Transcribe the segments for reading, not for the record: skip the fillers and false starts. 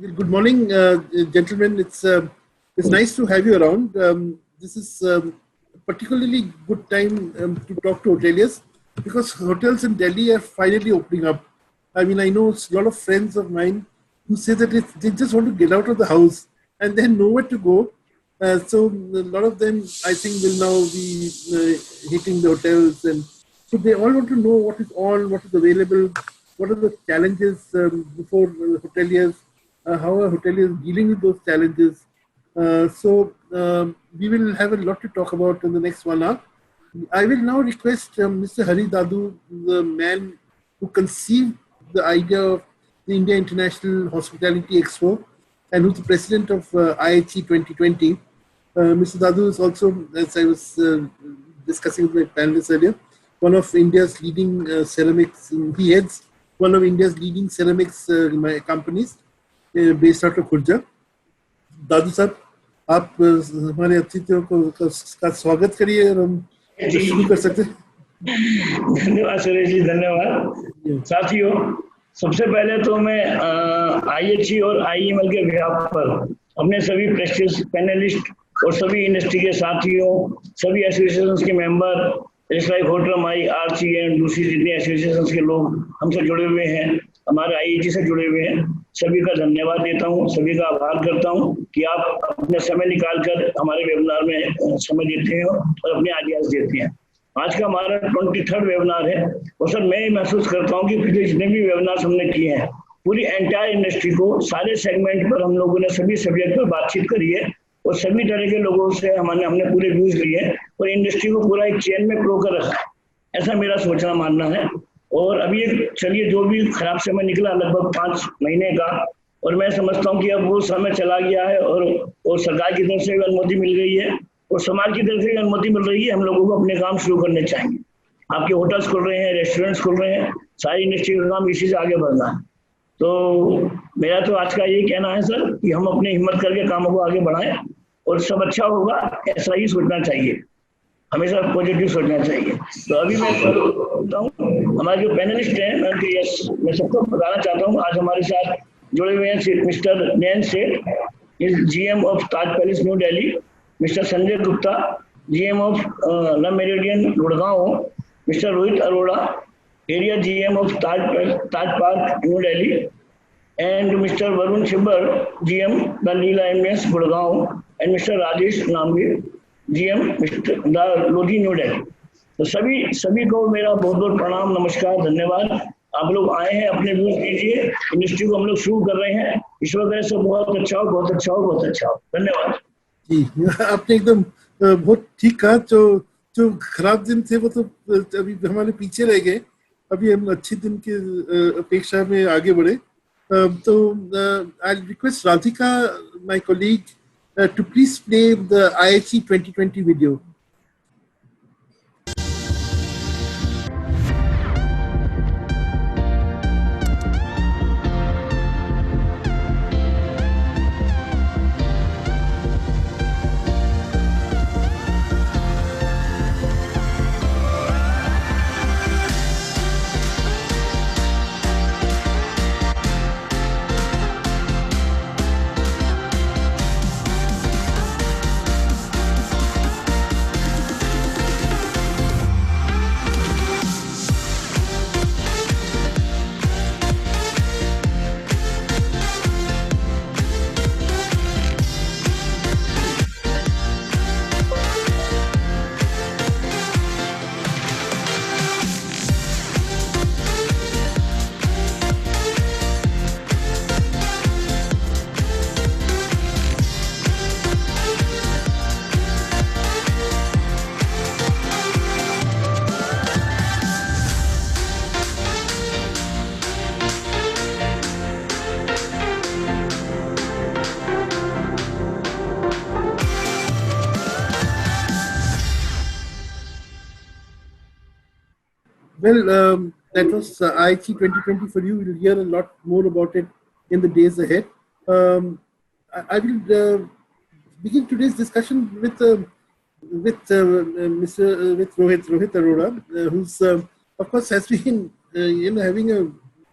Well, good morning, gentlemen. It's nice to have you around. This is a particularly good time to talk to hoteliers because hotels in Delhi are finally opening up. I mean, I know a lot of friends of mine who say that they just want to get out of the house and they have nowhere to go. So a lot of them, I think, will now be hitting the hotels, and so they all want to know what is available, what are the challenges before hoteliers, how are hoteliers dealing with those challenges. So we will have a lot to talk about in the next 1 hour. I will now request Mr. Hari Dadu, the man who conceived the idea of the India International Hospitality Expo and who's the president of IHE 2020. Mr. Dadu is also, as I was discussing with my panelists earlier, one of India's leading ceramics. He heads one of India's leading ceramics companies based out of Khurja. दादू साहब, आप हमारे अतिथियों का स्वागत करिए और हम शुरू कर सकते हैं। धन्यवाद सुरेश जी, धन्यवाद साथियों। सबसे पहले तो मैं आईएचई और आईएमएल के बिहाफ पर अपने सभी प्रेस्टिजियस पैनलिस्ट और सभी इंडस्ट्री के साथियों, सभी एसोसिएशंस के मेंबर, जैसे like hotel my RC and दूसरी जितनी एसोसिएशंस के लोग हमसे जुड़े हुए हैं, हमारे आईएचई से जुड़े हुए हैं, सभी का धन्यवाद देता हूं, सभी का आभार करता हूं कि आप अपने समय निकालकर हमारे वेबिनार में समय देते हैं और अपने आइडियाज देते हैं। आज का हमारा 23rd वेबिनार है और सर मैं महसूस करता हूं कि पिछले जितने भी वेबिनार हमने किए हैं, पूरी एंटायर इंडस्ट्री को सारे सेगमेंट पर हम लोगों ने सभी सब्जेक्ट पर बातचीत करी है और सभी तरह के लोगों से हमने पूरे व्यूज लिए और इंडस्ट्री को पूरा एक चेन में प्रो कर रखा है, ऐसा मेरा सोचना मानना है। और अभी चलिए जो भी खराब समय निकला लगभग 5 महीने का, और मैं समझता हूँ कि अब वो समय चला गया है और सरकार की तरफ से भी अनुमति मिल गई है और समाज की तरफ से भी अनुमति मिल रही है, हम लोगों को अपने काम शुरू करने चाहिए। आपके होटल्स खुल रहे हैं, रेस्टोरेंट्स खुल रहे हैं, सारी इंडस्ट्री का काम इसी से आगे बढ़ना है। तो मेरा तो आज का यही कहना है सर कि हम अपनी हिम्मत करके कामों को आगे बढ़ाएं और सब अच्छा होगा, ऐसा ही सोचना चाहिए, हमेशा पॉजिटिव सोचना चाहिए। तो अभी मैं बोलता हूँ, हमारे जो पैनलिस्ट हैं मैं सबको बताना चाहता हूँ, आज हमारे साथ जुड़े हुए हैं mister Nain Seth, GM of Taj palace New Delhi, mister Sanjay Gupta, GM of the Meridian Gurgaon, mister Rohit Arora, area GM of Taj park New Delhi, and mister Varun Chhibber, GM the Leela MS Gurgaon, and mister Rajesh Namge, GM the Lodhi New Delhi. तो सभी को मेरा बहुत बहुत प्रणाम, नमस्कार, धन्यवाद। आप लोग आए हैं, अपने व्यूज दीजिए, इंडस्ट्री को हम लोग शुरू कर रहे हैं, ईश्वर करे से बहुत अच्छा हो, बहुत अच्छा हो, बहुत अच्छा हो। धन्यवाद जी। आपने एकदम बहुत ठीक कहा। जो खराब दिन थे वो तो अभी हमारे पीछे रह गए, अभी हम अच्छे दिन की अपेक्षा में आगे बढ़े। तो I request Radhika, my colleague, to please play the IHE 2020 video. Well, that was IHE 2020 for you. We'll hear a lot more about it in the days ahead. I will begin today's discussion with Rohit Arora, who's of course has been having a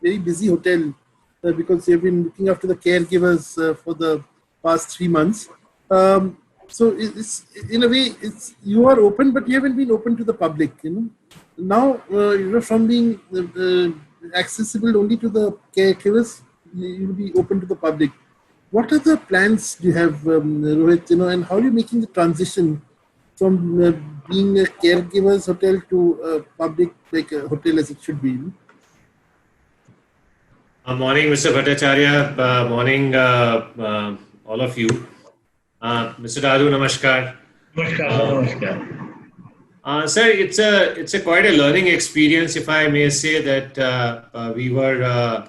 very busy hotel because you've been looking after the caregivers for the past 3 months. So it's in a way, you are open, but you haven't been open to the public. Now from being accessible only to the caregivers, you'll be open to the public. What are the plans you have, Rohit? And how are you making the transition from being a caregiver's hotel to a public, like a hotel as it should be? Morning, Mr. Bhattacharya. Morning, all of you. Mr. Dadu, namaskar. Namaskar. Sir, it's a quite a learning experience, if I may say, that we were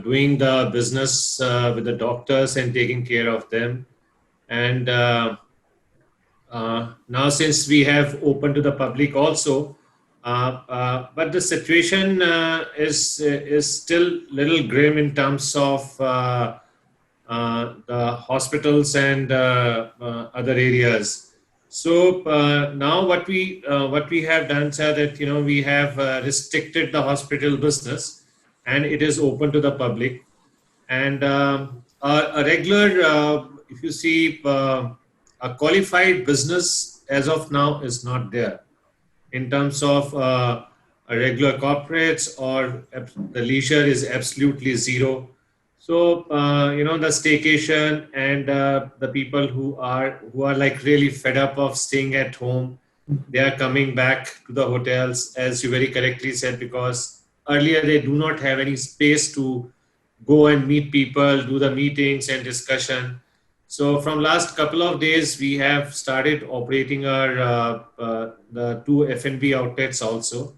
doing the business with the doctors and taking care of them. And now since we have opened to the public also, but the situation is still little grim in terms of the hospitals and other areas. So now what we have done, sir, that we have restricted the hospital business, and it is open to the public. And a regular, if you see, a qualified business as of now is not there in terms of a regular corporates, or the leisure is absolutely zero. So the staycation and the people who are like really fed up of staying at home, they are coming back to the hotels, as you very correctly said, because earlier they do not have any space to go and meet people, do the meetings and discussion. So from last couple of days, we have started operating our the 2 F&B outlets also.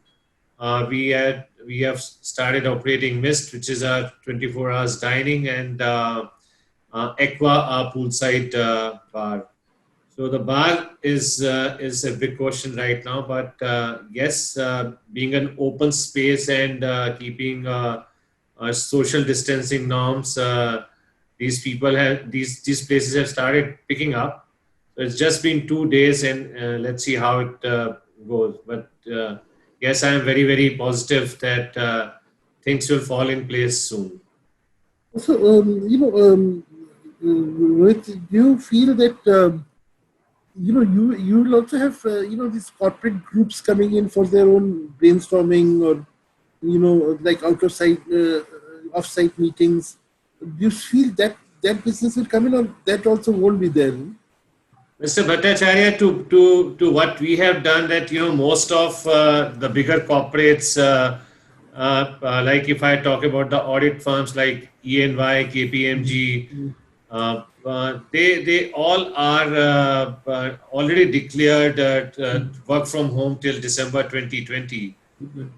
We have started operating Mist, which is our 24 hours dining, and Aqua, our poolside bar. So the bar is a big question right now, but yes, being an open space and keeping social distancing norms, these places have started picking up. So it's just been 2 days, and let's see how it goes. But yes, I am very, very positive that things will fall in place soon. So, Rohit, do you feel that you will also have these corporate groups coming in for their own brainstorming, or like off-site meetings? Do you feel that business will come in, or that also won't be there? Mr. Bhattacharya, to what we have done, that most of the bigger corporates, like if I talk about the audit firms like E&Y, KPMG, they all are already declared work from home till December 2020.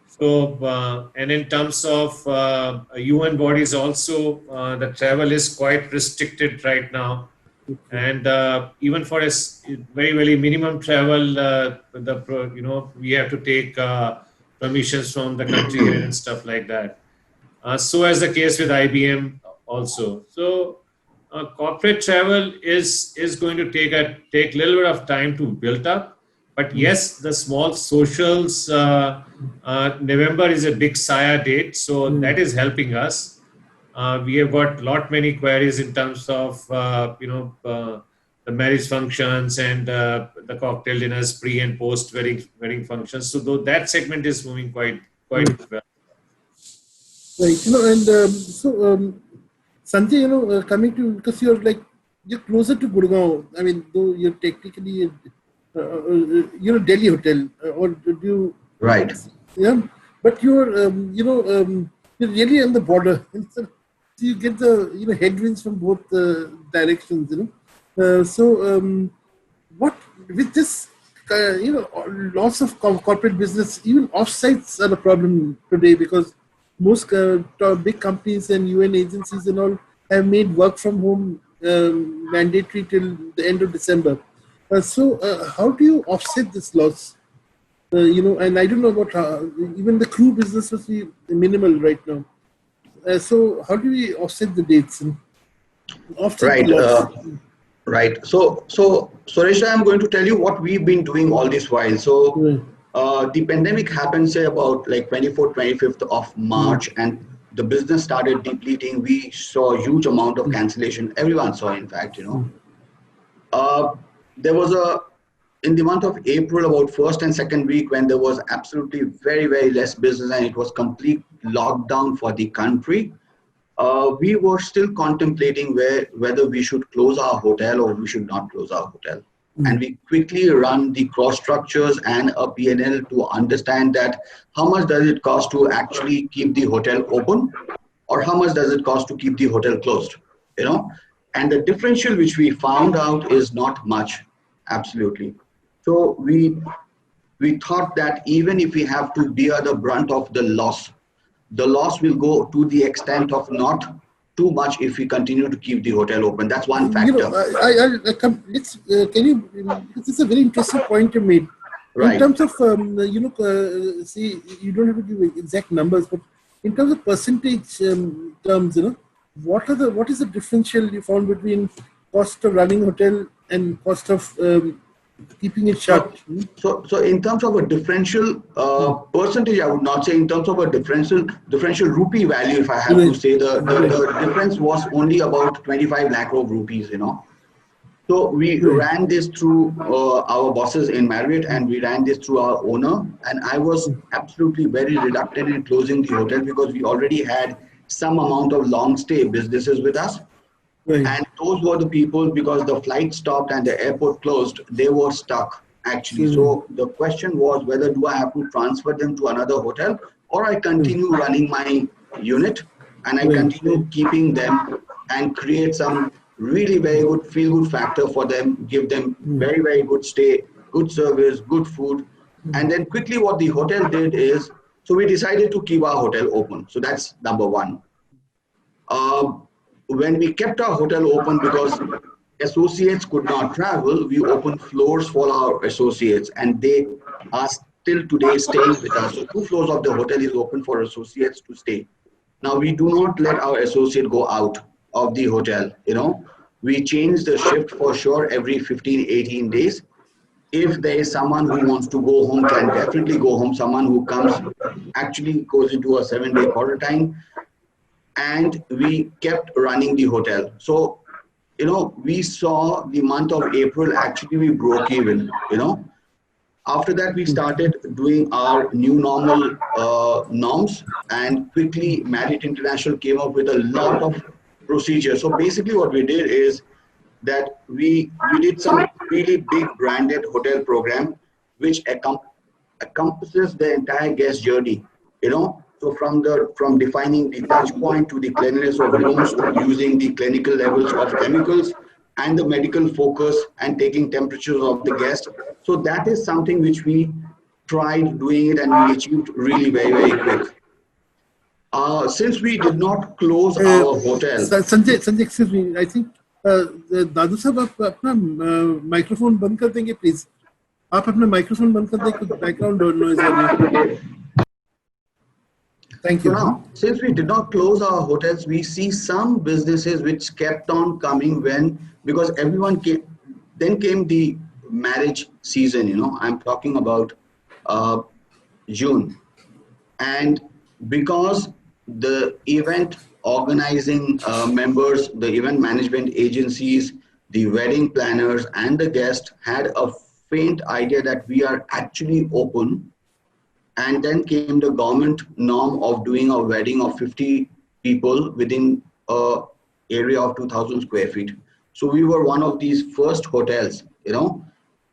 So, and in terms of UN bodies also, the travel is quite restricted right now. And even for a very, very minimum travel, we have to take permissions from the country and stuff like that. So as the case with IBM also. So corporate travel is going to take a little bit of time to build up. But yes, the small socials, November is a big SIA date, so that is helping us. We have got many queries in terms of the marriage functions and the cocktail dinners, pre and post wedding functions. So though that segment is moving quite well. Right, Sanjay, coming to, because you're closer to Gurgaon. I mean, though you're technically Delhi hotel, or do you? Right. Yeah, but you're you're really on the border. So you get the headwinds from both directions. What with this loss of corporate business, even offsites are a problem today, because most big companies and UN agencies and all have made work from home mandatory till the end of December. How do you offset this loss? And I don't know about even the crew business must be minimal right now. So how do we offset the dates? Right. Right. So Suresh, I'm going to tell you what we've been doing all this while. So the pandemic happened, say, about like 24th, 25th of March, and the business started depleting. We saw a huge amount of cancellation. Everyone saw, in fact, there was in the month of April, about first and second week, when there was absolutely very, very less business and it was complete lockdown for the country. We were still contemplating whether we should close our hotel or we should not close our hotel. And we quickly run the cross structures and a P&L to understand that how much does it cost to actually keep the hotel open, or how much does it cost to keep the hotel closed, And the differential which we found out is not much, absolutely. So we thought that even if we have to bear the brunt of the loss will go to the extent of not too much if we continue to keep the hotel open. That's one factor. This is a very interesting point you made. Right. In terms of, see, you don't have to give exact numbers, but in terms of percentage terms, what is the differential you found between cost of running a hotel and cost of keeping it shut? So in terms of a differential percentage, I would not say. In terms of a differential rupee value, if I have to say, the difference was only about 25 lakh of rupees, So we ran this through our bosses in Marriott, and we ran this through our owner. And I was absolutely very reluctant in closing the hotel because we already had some amount of long stay businesses with us. Right. And those were the people, because the flight stopped and the airport closed, they were stuck actually. So the question was whether do I have to transfer them to another hotel, or I continue running my unit and I continue keeping them and create some really very good feel-good factor for them, give them very, very good stay, good service, good food. And then quickly what the hotel did is, so we decided to keep our hotel open. So that's number one. When we kept our hotel open because associates could not travel, we opened floors for our associates, and they are still today staying with us. So 2 floors of the hotel is open for associates to stay. Now we do not let our associate go out of the hotel, We change the shift for sure every 15, 18 days. If there is someone who wants to go home, can definitely go home. Someone who comes actually goes into a 7-day quarantine. And we kept running the hotel. So, we saw the month of April, actually we broke even, After that, we started doing our new normal norms, and quickly Marriott International came up with a lot of procedures. So basically what we did is that we did some really big branded hotel program, which encompasses the entire guest journey, So from defining the touch point to the cleanliness of rooms, to using the clinical levels of chemicals and the medical focus and taking temperatures of the guest. So that is something which we tried doing it, and we achieved really very, very quick. Since we did not close our hotel. Sanjay, excuse me. I think दादू साहब आप अपना microphone बंद कर देंगे please. आप अपना microphone बंद कर दें, कुछ बैकग्राउंड नॉइज आ रही है. Thank you. So now, since we did not close our hotels, we see some businesses which kept on coming because everyone came. Then came the marriage season. I'm talking about June, and because the event organizing members, the event management agencies, the wedding planners, and the guests had a faint idea that we are actually open. And then came the government norm of doing a wedding of 50 people within an area of 2,000 square feet. So we were one of these first hotels,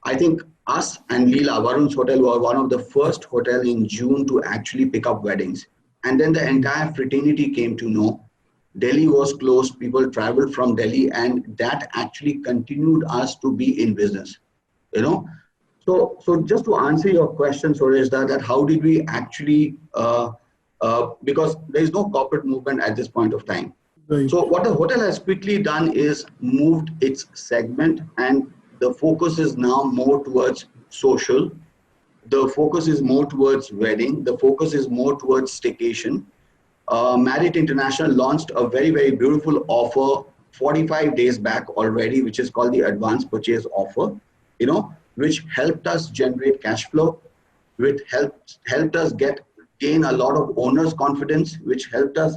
I think us and Leela, Varun's hotel, were one of the first hotel in June to actually pick up weddings. And then the entire fraternity came to know. Delhi was closed, people traveled from Delhi, and that actually continued us to be in business, So just to answer your question, Suresh, that how did we actually, because there is no corporate movement at this point of time. Right. So what the hotel has quickly done is moved its segment, and the focus is now more towards social. The focus is more towards wedding. The focus is more towards staycation. Marriott International launched a very, very beautiful offer 45 days back already, which is called the advanced purchase offer, which helped us generate cash flow, which helped us get gain a lot of owners' confidence, which helped us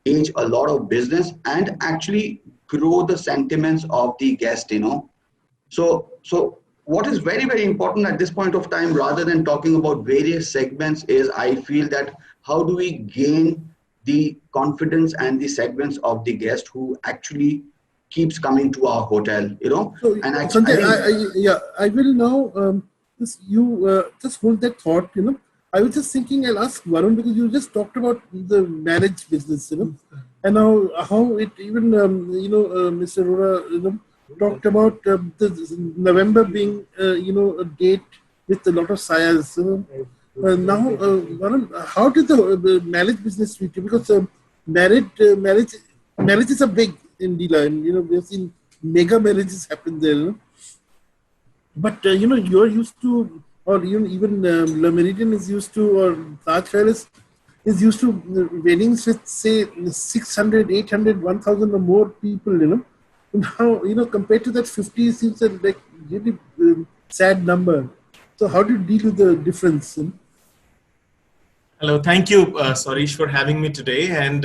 gauge a lot of business and actually grow the sentiments of the guest, So what is very, very important at this point of time, rather than talking about various segments, is I feel that how do we gain the confidence and the segments of the guest who actually keeps coming to our hotel, So, and Sanjay, I will now just hold that thought. I was just thinking I'll ask Varun, because you just talked about the marriage business, and how it even Mr. Arora, talked about the November being a date with a lot of sires. Now, Varun, how did the marriage business treat you? Because marriages are big in Leela, and we have seen mega marriages happen there. But you're used to, or even Le Méridien is used to, or Taj Palace is used to weddings with, say, 600, 800, 1,000 or more people. Now, compared to that, 50 seems like really sad number. So how do you deal with the difference? Hello, thank you, Sarish, for having me today. And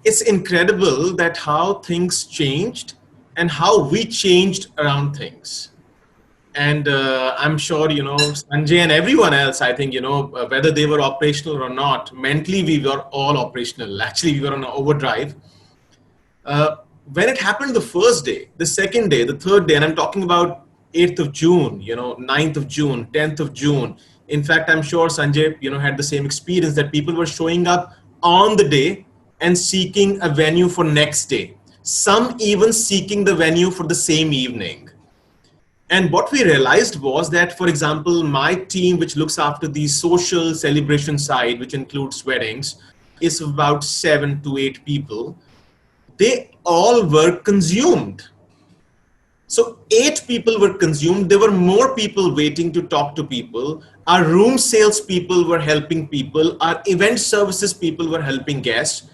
it's incredible that how things changed and how we changed around things. And I'm sure, Sanjay and everyone else, I think, whether they were operational or not, mentally we were all operational. Actually, we were on an overdrive. When it happened the first day, the second day, the third day, and I'm talking about 8th of June, 9th of June, 10th of June. In fact, I'm sure Sanjay, had the same experience that people were showing up on the day and seeking a venue for next day. Some even seeking the venue for the same evening. And what we realized was that, for example, my team, which looks after the social celebration side, which includes weddings, is about 7 to 8 people. They all were consumed. So 8 people were consumed. There were more people waiting to talk to people. Our room sales people were helping people. Our event services people were helping guests.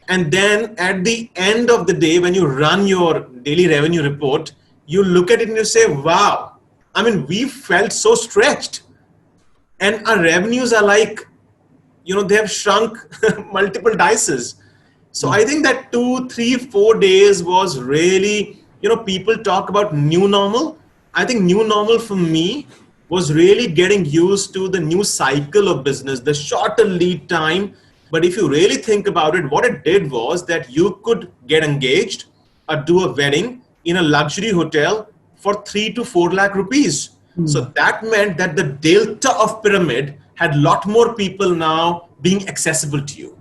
And then at the end of the day, when you run your daily revenue report, you look at it and you say, wow, we felt so stretched. And our revenues are like, they have shrunk multiple dices. So I think that 2, 3, 4 days was really, people talk about new normal. I think new normal for me was really getting used to the new cycle of business, the shorter lead time. But if you really think about it, what it did was that you could get engaged or do a wedding in a luxury hotel for 3 to 4 lakh rupees. So that meant that the delta of pyramid had a lot more people now being accessible to you.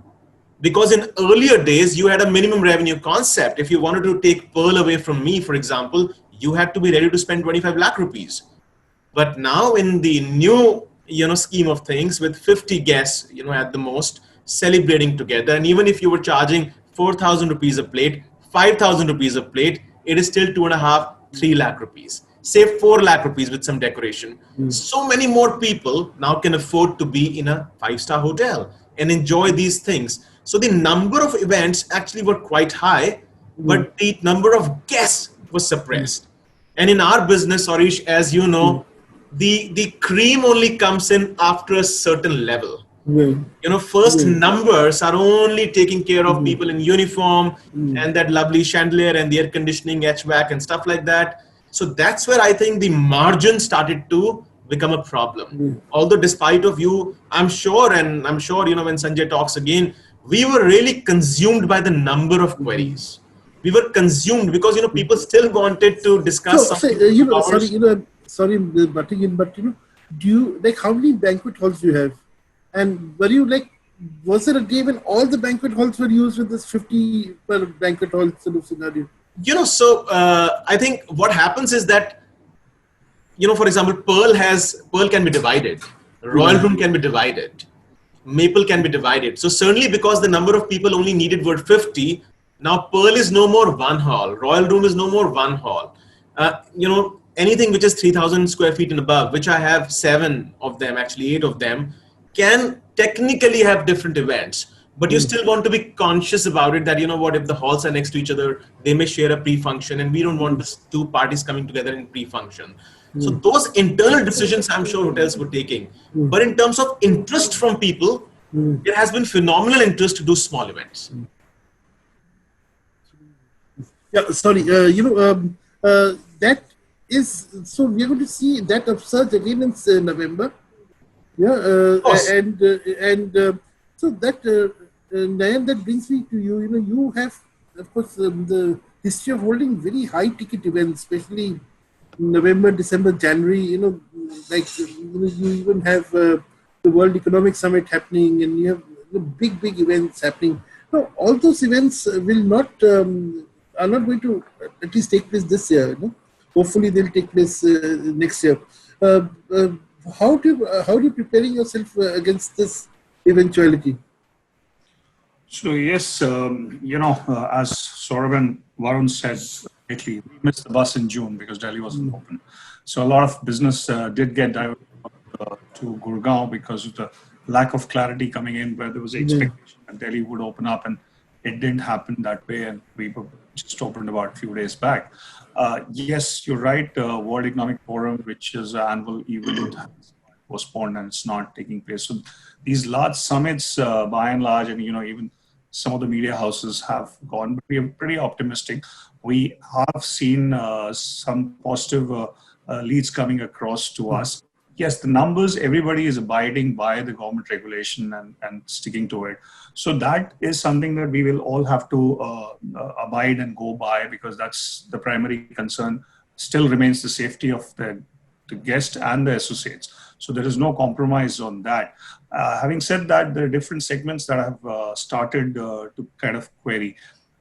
Because in earlier days, you had a minimum revenue concept. If you wanted to take Pearl away from me, for example, you had to be ready to spend 25 lakh rupees. But now in the new, scheme of things with 50 guests, at the most, celebrating together. And even if you were charging 4,000 rupees a plate, 5,000 rupees a plate, it is still 2.5, 3 lakh rupees. Say 4 lakh rupees with some decoration. So many more people now can afford to be in a 5-star hotel and enjoy these things. So the number of events actually were quite high, but the number of guests was suppressed. And in our business, Sarish, as you know, the cream only comes in after a certain level. First numbers are only taking care of people in uniform and that lovely chandelier and the air conditioning, HVAC and stuff like that. So that's where I think the margin started to become a problem. Although despite of you, I'm sure, when Sanjay talks again, we were really consumed by the number of queries. We were consumed because, people still wanted to discuss something. Sorry, butting in, but do you, how many banquet halls do you have? And were you was there a day when all the banquet halls were used with this 50 per banquet hall sort of scenario? I think what happens is that, for example, Pearl can be divided. Royal Room can be divided. Maple can be divided. So certainly because the number of people only needed were 50, now Pearl is no more one hall. Royal Room is no more one hall. Anything which is 3,000 square feet and above, which I have 7 of them, actually 8 of them, can technically have different events. but you still want to be conscious about it that, you know what, if the halls are next to each other, they may share a pre-function and we don't want this two parties coming together in pre-function. So those internal decisions I'm sure hotels were taking. But in terms of interest from people, there has been phenomenal interest to do small events. Yeah, sorry, that is, so we're going to see that upsurge again in November. Yeah, so that, Nayan, that brings me to you. You know, you have, of course, the history of holding very high ticket events, especially November, December, January. You know, like you even have the World Economic Summit happening, and you have big events happening. Now, all those events will not are not going to at least take place this year. You know? Hopefully, they'll take place next year. How do you preparing yourself against this eventuality? So yes, as Saurabh and Varun said lately, we missed the bus in June because Delhi wasn't open. So a lot of business did get diverted to Gurgaon because of the lack of clarity coming in, where there was an expectation that Delhi would open up, and it didn't happen that way, and we were just opened about a few days back. Yes, you're right. World Economic Forum, which is an annual event, has postponed and it's not taking place. So these large summits, by and large, and even some of the media houses have gone, but we are pretty optimistic. We have seen some positive leads coming across to us. Yes, the numbers, everybody is abiding by the government regulation and sticking to it. So that is something that we will all have to abide and go by, because that's the primary concern. Still remains the safety of the guest and the associates. So there is no compromise on that. Having said that, there are different segments that have started to kind of query.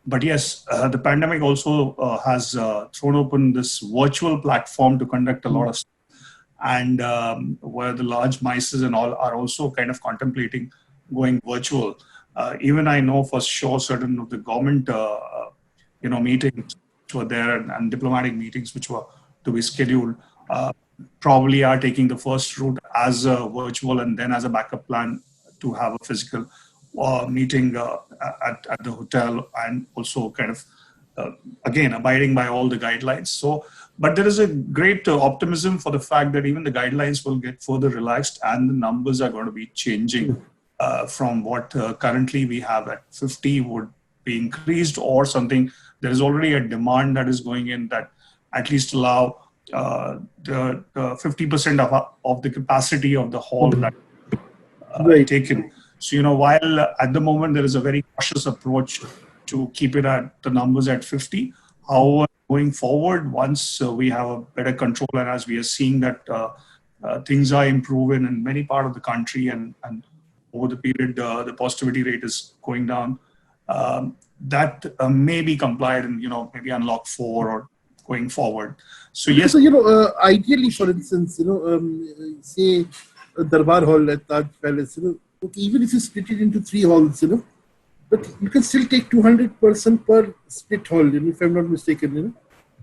But yes, the pandemic also has thrown open this virtual platform to conduct a lot of stuff. And where the large mices and all are also kind of contemplating going virtual. Even I know for sure certain of the government, meetings which were there and diplomatic meetings which were to be scheduled probably are taking the first route as a virtual, and then as a backup plan to have a physical meeting at the hotel, and also kind of again abiding by all the guidelines. So, but there is a great optimism for the fact that even the guidelines will get further relaxed and the numbers are going to be changing from what currently we have at 50 would be increased or something. There is already a demand that is going in that at least allow the 50% of the capacity of the hall that taken. So, while at the moment there is a very cautious approach to keep it at the numbers at 50, however, going forward, once we have a better control, and as we are seeing that things are improving in many parts of the country, and over the period the positivity rate is going down, that may be complied and maybe unlock 4 or going forward. So yes. So ideally, for instance, say a Darbar Hall at Taj Palace, okay, even if you split it into 3 halls, but you can still take 200% per split hall, if I'm not mistaken,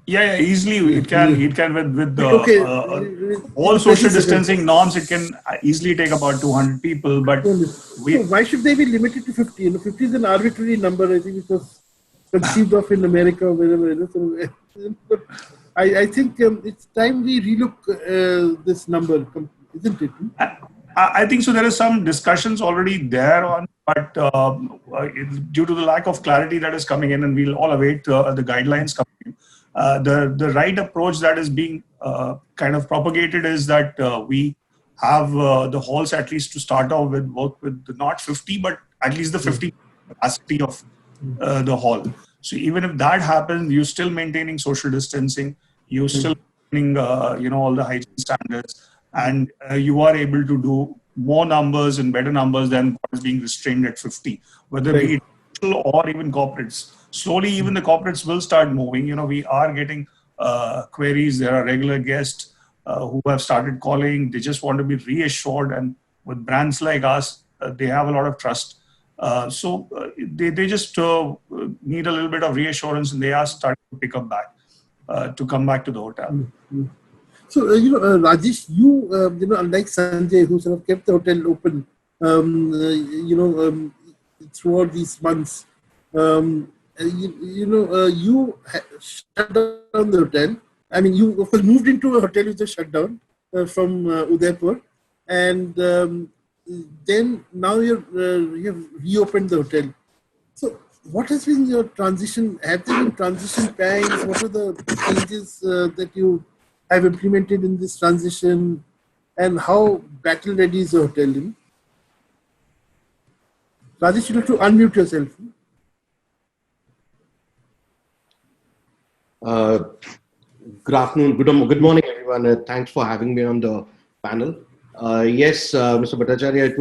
Yeah, easily it can with the all social distancing norms, it can easily take about 200 people. But so why should they be limited to 50? 50 is an arbitrary number. I think it was conceived of in America or wherever. So, I think it's time we relook this number, isn't it? I think so. There are some discussions already there on, but due to the lack of clarity that is coming in, and we'll all await the guidelines coming in. The right approach that is being kind of propagated is that we have the halls at least to start off with, work with not 50, but at least the 50 capacity of the hall. So even if that happens, you're still maintaining social distancing, you're still maintaining all the hygiene standards, and you are able to do more numbers and better numbers than what is being restrained at 50, whether be it or even corporates. Slowly, even the corporates will start moving. We are getting queries. There are regular guests who have started calling. They just want to be reassured. And with brands like us, they have a lot of trust. So they just need a little bit of reassurance, and they are starting to pick up back, to come back to the hotel. So, Rajesh, unlike Sanjay, who sort of kept the hotel open, throughout these months. Shut down the hotel. I mean, you of course moved into a hotel which was shut down from Udaipur, and then now you have reopened the hotel. So, what has been your transition? Have there been transition times? What are the changes that you have implemented in this transition, and how battle ready is the hotel? Rajesh, you have to unmute yourself. Good afternoon, good morning, everyone. Thanks for having me on the panel. Yes, Mr. Bhattacharya, it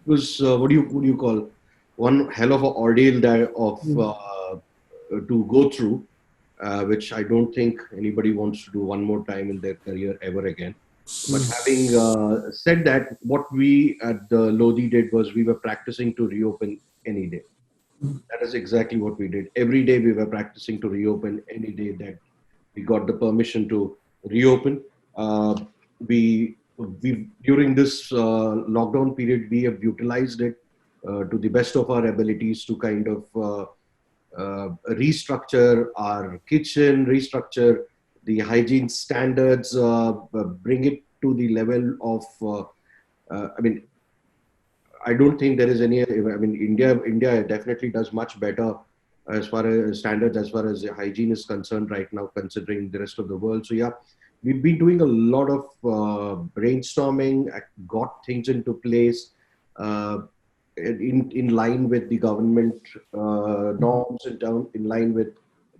was what do you call, one hell of an ordeal to go through, which I don't think anybody wants to do one more time in their career ever again. But having said that, what we at the Lodi did was we were practicing to reopen any day. That is exactly what we did. Every day we were practicing to reopen any day that we got the permission to reopen. We during this lockdown period, we have utilized it to the best of our abilities to kind of restructure our kitchen, restructure the hygiene standards, bring it to the level of, I don't think there is any, India definitely does much better as far as standards, as far as hygiene is concerned right now, considering the rest of the world. So yeah, we've been doing a lot of brainstorming, got things into place in line with the government norms, in line with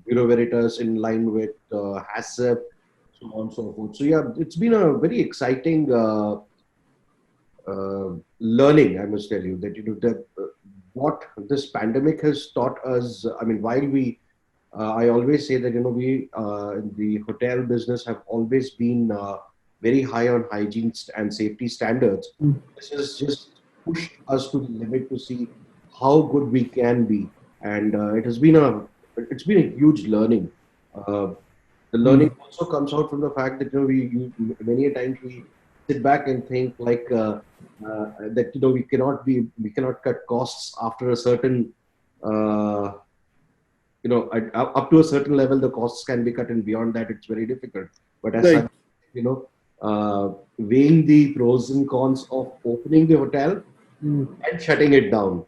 Bureau Veritas, in line with HACCP, so on and so forth. So yeah, it's been a very exciting learning, I must tell you, that what this pandemic has taught us. I mean, while I always say that we the hotel business have always been very high on hygiene and safety standards. This has just pushed us to the limit to see how good we can be, and it's been a huge learning. The learning also comes out from the fact that many a times we sit back and think like that we cannot cut costs after a certain up to a certain level the costs can be cut, and beyond that it's very difficult. But as such, weighing the pros and cons of opening the hotel and shutting it down,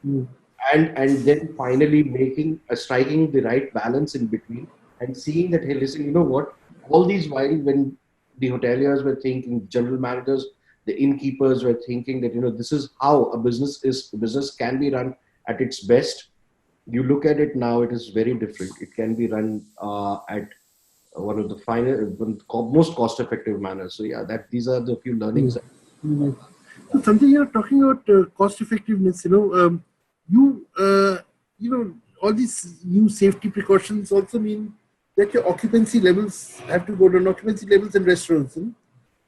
and then finally striking the right balance in between, and seeing that, hey, listen, you know what, all these while when the hoteliers were thinking, general managers, the innkeepers were thinking that this is how a business can be run at its best. You look at it now, it is very different. It can be run at one of the most cost-effective manners. So yeah, these are the few learnings. So something you're talking about cost-effectiveness. All these new safety precautions also mean that your occupancy levels have to go down. Occupancy levels in restaurants,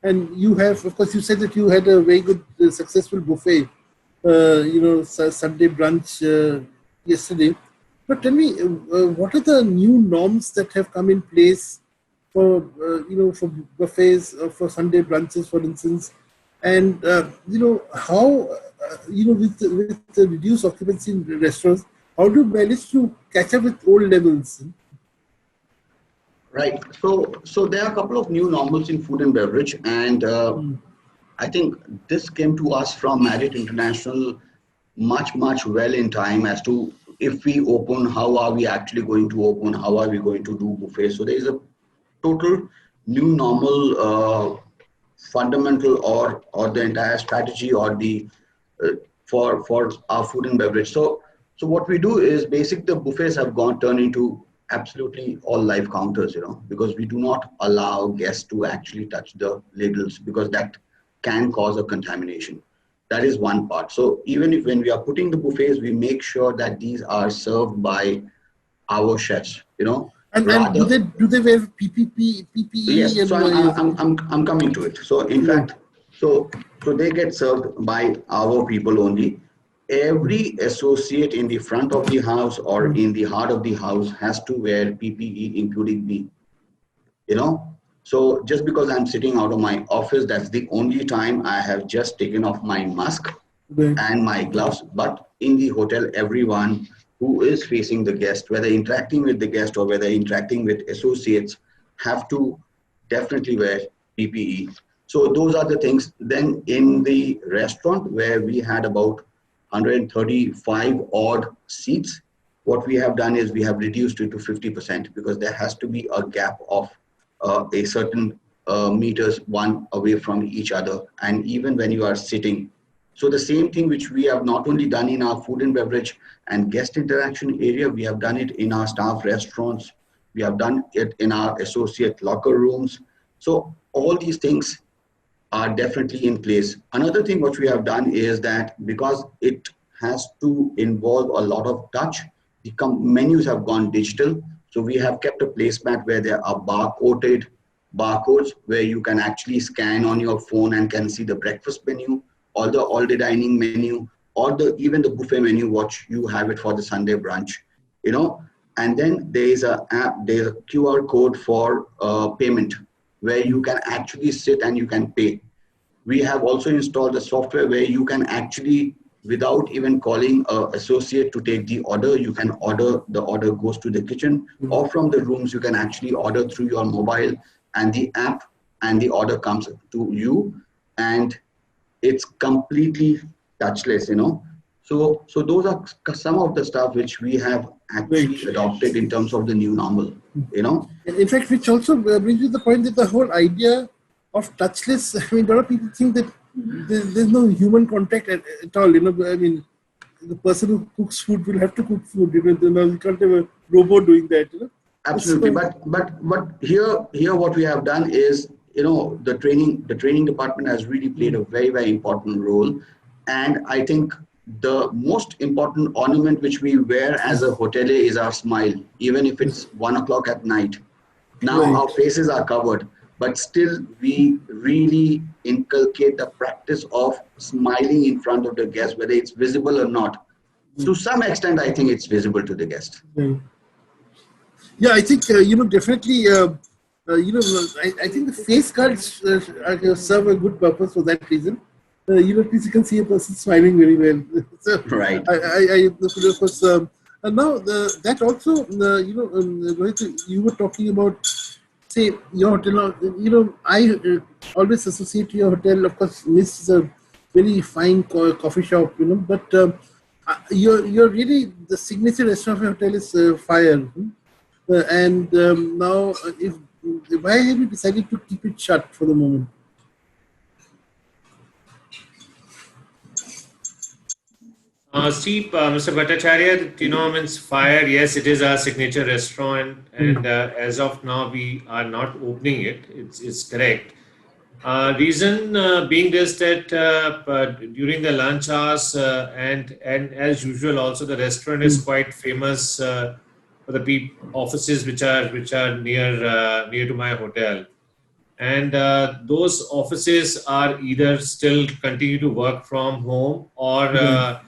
and you have, of course, you said that you had a very good, successful buffet. Sunday brunch yesterday. But tell me, what are the new norms that have come in place for for buffets, for Sunday brunches, for instance, and how with the reduced occupancy in restaurants, how do you manage to catch up with old levels? Right. So there are a couple of new normals in food and beverage, and I think this came to us from Marriott International much well in time as to, if we open, how are we actually going to open? How are we going to do buffets? So there is a total new normal fundamental or the entire strategy or the for our food and beverage. So what we do is the buffets have turned into absolutely all live counters, because we do not allow guests to actually touch the ladles, because that can cause a contamination. That is one part. So even when we are putting the buffets, we make sure that these are served by our chefs, And do they wear PPE? Yes. So I'm coming to it. So in fact, so they get served by our people only. Every associate in the front of the house or in the heart of the house has to wear PPE, including me. So just because I'm sitting out of my office, that's the only time I have just taken off my mask Right. and my gloves. But in the hotel, everyone who is facing the guest, whether interacting with the guest or whether interacting with associates, have to definitely wear PPE. So those are the things. Then in the restaurant where we had about 135 odd seats, what we have done is we have reduced it to 50% because there has to be a gap of a certain meters one away from each other. And even when you are sitting, so the same thing which we have not only done in our food and beverage and guest interaction area, we have done it in our staff restaurants. We have done it in our associate locker rooms. So all these things are definitely in place. Another thing which we have done is that because it has to involve a lot of touch, the menus have gone digital. So we have kept a placemat where there are barcodes where you can actually scan on your phone and can see the breakfast menu, or the all-day dining menu, or even the buffet menu, what you have it for the Sunday brunch, you know. And then there is a app, there's a QR code for payment where you can actually sit and you can pay. We have also installed a software where you can actually, without even calling an associate to take the order, you can order, the order goes to the kitchen, or from the rooms, you can actually order through your mobile and the app, and the order comes to you, and it's completely touchless, you know. So those are some of the stuff which we have actually adopted in terms of the new normal, you know. In fact, which also brings you to the point that the whole idea of touchless, I mean, a lot of people think that there's no human contact at all, you know. I mean, the person who cooks food will have to cook food, you know, you can't have a robot doing that, you know. Absolutely, but here what we have done is, you know, the training department has really played a very important role, and I think the most important ornament which we wear as a hotelier is our smile, even if it's 1 o'clock at night. Now our faces are covered, but still we really inculcate the practice of smiling in front of the guest, whether it's visible or not. To some extent, I think it's visible to the guest. Yeah, I think, you know, definitely, you know, I think the face guards serve a good purpose for that reason. You know, at least you can see a person smiling very well. So, Right. of course, and now that also, you know, Rohit, you were talking about, say, your hotel. You know, I always associate your hotel, of course, Miss is a very fine coffee shop, you know, but you're really, the signature restaurant of your hotel is Fire. And now, why have you decided to keep it shut for the moment? Mr. Bhattacharya, you know, means Fire, yes, it is our signature restaurant, and as of now, we are not opening it. It's correct. Reason being this that during the lunch hours and as usual, also the restaurant is quite famous for the offices which are near to my hotel, and those offices are either still continue to work from home, or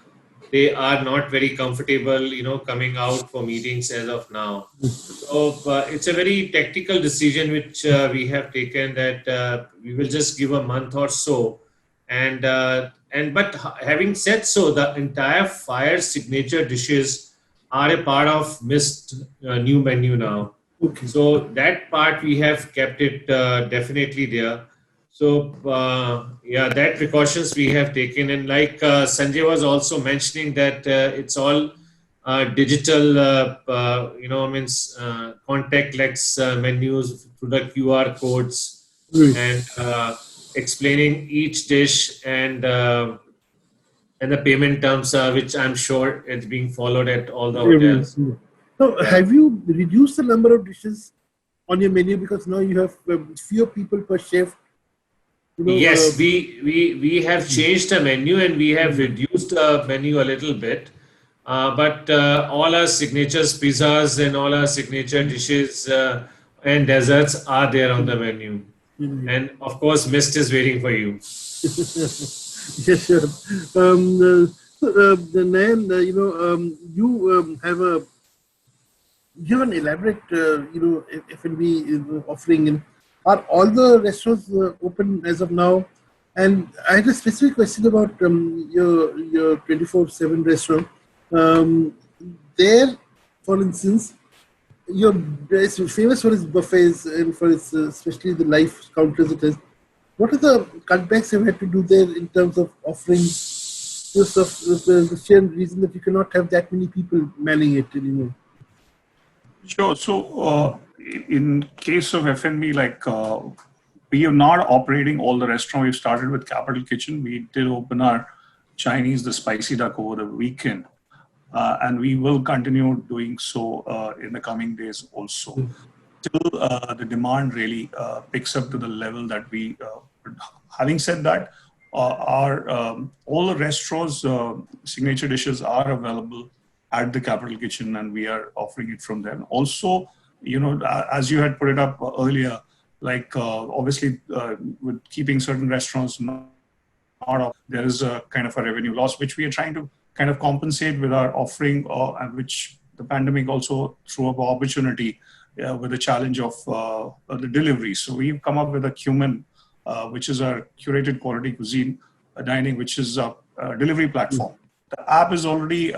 they are not very comfortable, you know, coming out for meetings as of now. So it's a very tactical decision which we have taken, that we will just give a month or so, and but having said so, the entire Fire signature dishes are a part of Mist new menu now. Okay. So that part we have kept it definitely there. So yeah, that precautions we have taken, and like Sanjay was also mentioning that it's all digital, you know, means contactless menus through the QR codes, and explaining each dish and the payment terms, which I'm sure it's being followed at all the hotels. So, Yeah. have you reduced the number of dishes on your menu because now you have fewer people per chef? You know, Yes, we have changed the menu and we have reduced the menu a little bit. But all our signatures, pizzas and all our signature dishes and desserts are there on the menu. And of course, Mist is waiting for you. Yes, sure. Nayan, you know, you have an elaborate, you know, F&B offering. Are all the restaurants open as of now? And I had a specific question about your 24/7 restaurant. Um, there, for instance, it's famous for its buffets and for its especially the life counters it has. What are the cutbacks you've had to do there in terms of offering just of the sheer reason that you cannot have that many people manning it anymore? Sure. So, in case of F&B, like we are not operating all the restaurant. We've started with Capital Kitchen. We did open our Chinese, the Spicy Duck, over the weekend, and we will continue doing so in the coming days also. Till the demand really picks up to the level that we. Having said that, our all the restaurants' signature dishes are available at the Capital Kitchen, and we are offering it from there. Also, as you had put it up earlier, like obviously with keeping certain restaurants not up, there is a kind of a revenue loss, which we are trying to kind of compensate with our offering, which the pandemic also threw up opportunity with the challenge of the delivery. So we've come up with a Cumin, which is our curated quality cuisine dining, which is a delivery platform. The app is already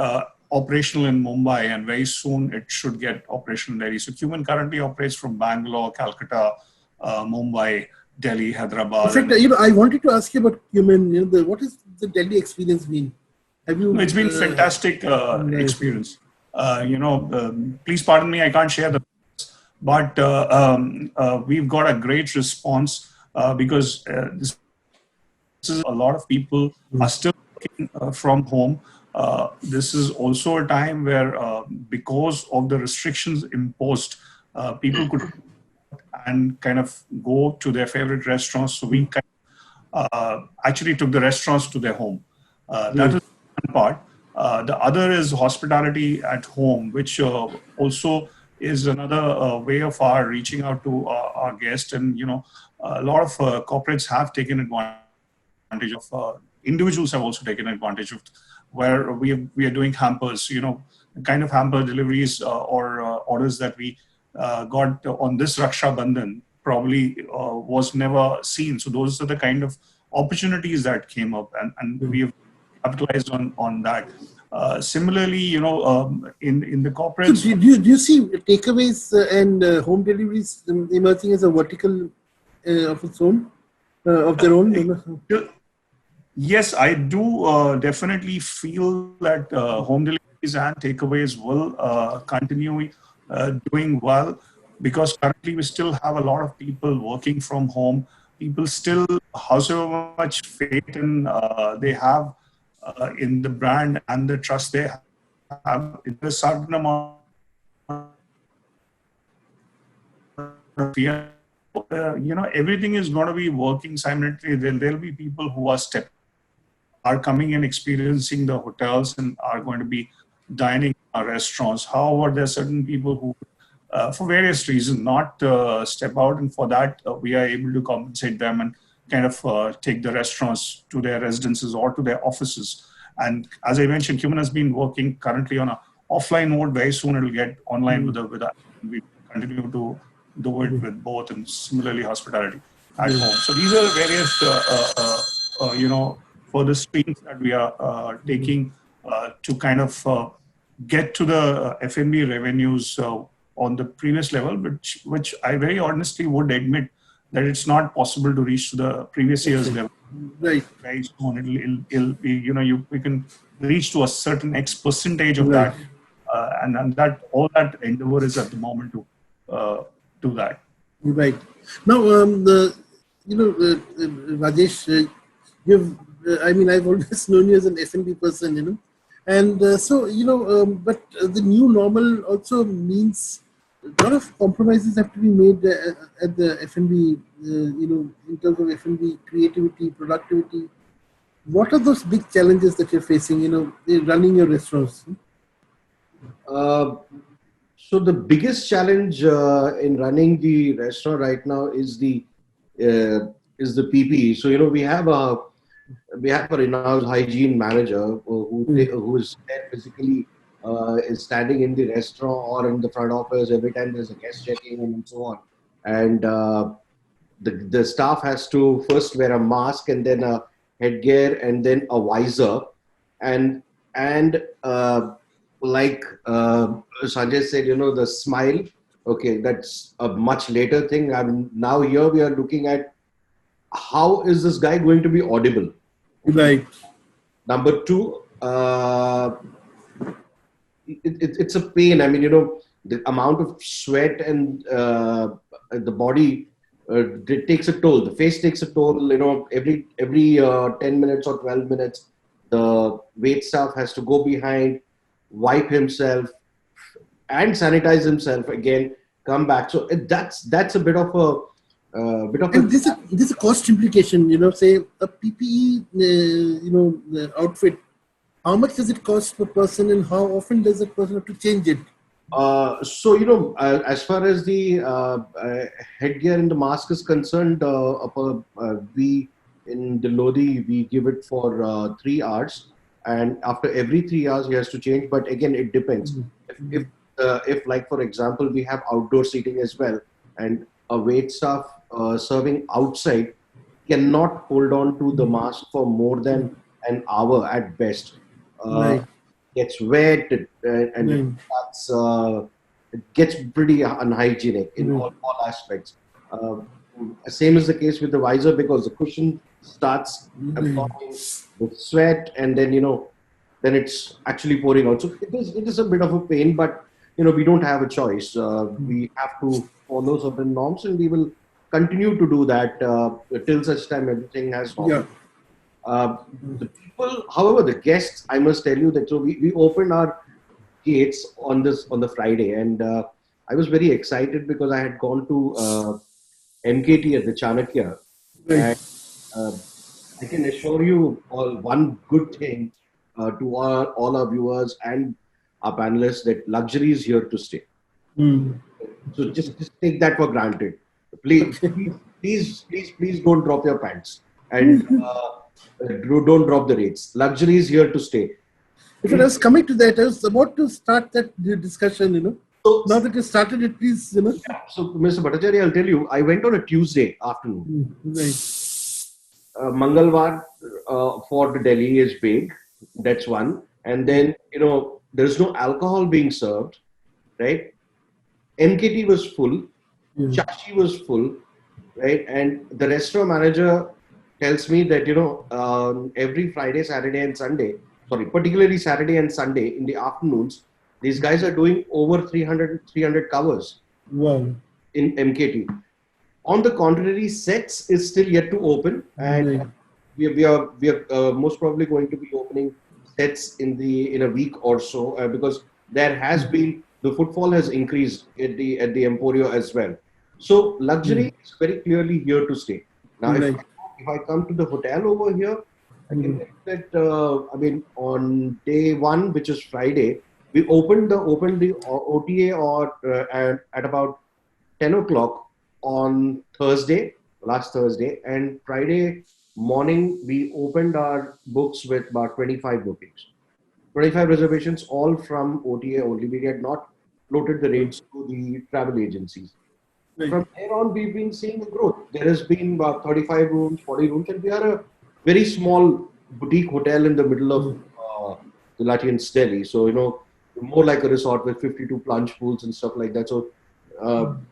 operational in Mumbai, and very soon it should get operational in Delhi. So Cumin currently operates from Bangalore, Calcutta, Mumbai, Delhi, Hyderabad. In fact, I wanted to ask you about Cumin. What has the Delhi experience been? Have you? It's been fantastic experience. Please pardon me, I can't share the, but we've got a great response because this is a lot of people are still working from home. This is also a time where, because of the restrictions imposed, people could and kind of go to their favorite restaurants. So we actually took the restaurants to their home. That is one part. The other is hospitality at home, which also is another way of our reaching out to our guests. And, a lot of corporates have taken advantage of, individuals have also taken advantage of, where we are doing hampers, the kind of hamper deliveries or orders that we got on this Raksha Bandhan probably was never seen. So those are the kind of opportunities that came up, and we have capitalized on that. Similarly, in the corporates. So do you see takeaways and home deliveries emerging as a vertical of its own, of their own? Yes, I do definitely feel that home deliveries and takeaways will continue doing well, because currently we still have a lot of people working from home. People still, however much faith in they have in the brand and the trust they have, in a certain amount of fear. Everything is going to be working simultaneously. There'll be people who are coming and experiencing the hotels and are going to be dining in our restaurants. However, there are certain people who, for various reasons, not step out, and for that we are able to compensate them and kind of take the restaurants to their residences or to their offices. And as I mentioned, Cumin has been working currently on an offline mode. Very soon it will get online with that. We continue to do it with both, and similarly hospitality at home. So these are various, for the streams that we are taking to kind of get to the F&B revenues on the previous level, which I very honestly would admit that it's not possible to reach to the previous year's level. Right. Very soon it'll be, we can reach to a certain X percentage of that, and that all that endeavor is at the moment to do that. Right. Now, Rajesh, I've always known you as an F&B person, and but the new normal also means a lot of compromises have to be made at the F&B, in terms of F&B creativity, productivity. What are those big challenges that you're facing, in running your restaurants? So the biggest challenge in running the restaurant right now is the PPE. So we have a renowned hygiene manager who is there physically, is standing in the restaurant or in the front office every time there's a guest checking in and so on. And the staff has to first wear a mask and then a headgear and then a visor, and like Sanjay said, the smile. Okay, that's a much later thing. Now here we are looking at how is this guy going to be audible. Right. Number two, it's a pain. I mean, the amount of sweat and the body it takes a toll. The face takes a toll. Every 10 minutes or 12 minutes, the wait staff has to go behind, wipe himself, and sanitize himself again. Come back. So that's a bit of a And this is a cost implication. Say a PPE, outfit. How much does it cost per person, and how often does a person have to change it? As far as the headgear and the mask is concerned, we in the Lodi we give it for 3 hours, and after every 3 hours he has to change. But again, it depends. If like for example, we have outdoor seating as well, and a wait staff serving outside cannot hold on to the mask for more than an hour at best. Right. Gets wet and it gets pretty unhygienic in all aspects. Same is the case with the visor, because the cushion starts absorbing the sweat, and then then it's actually pouring out. So it is a bit of a pain, but we don't have a choice. We have to follow certain norms, and we will continue to do that till such time everything has normal. The people, however, the guests, I must tell you that we opened our gates on the Friday, and I was very excited because I had gone to MKT at the Chanakya. Right. And I can assure you all one good thing to all our viewers and our panelists, that luxury is here to stay. So just take that for granted. Please don't drop your pants, and don't drop the rates. Luxury is here to stay. If I was coming to that, I was about to start that discussion. So now that you started it, please. So, Mr. Bhattacharya, I'll tell you, I went on a Tuesday afternoon. Right. Mangalwar for Delhi is big. That's one. And then, there's no alcohol being served, right? MKT was full. Chashi was full, right? And the restaurant manager tells me that, every Friday, Saturday and Sunday, particularly Saturday and Sunday in the afternoons, these guys are doing over 300 covers. Wow. In MKT. On the contrary, sets is still yet to open, and we are most probably going to be opening sets in a week or so, because there has been the footfall has increased at the Emporio as well. So luxury is very clearly here to stay. Now, if I come to the hotel over here, I can tell that on day one, which is Friday, we opened the OTA at about 10 o'clock on last Thursday, and Friday morning we opened our books with about 25 bookings, 25 reservations, all from OTA only. We had not floated the rates to the travel agencies. Right. From there on, we've been seeing growth. There has been about 35 rooms, 40 rooms, and we are a very small boutique hotel in the middle of the Latians, Delhi. So, more like a resort with 52 plunge pools and stuff like that. So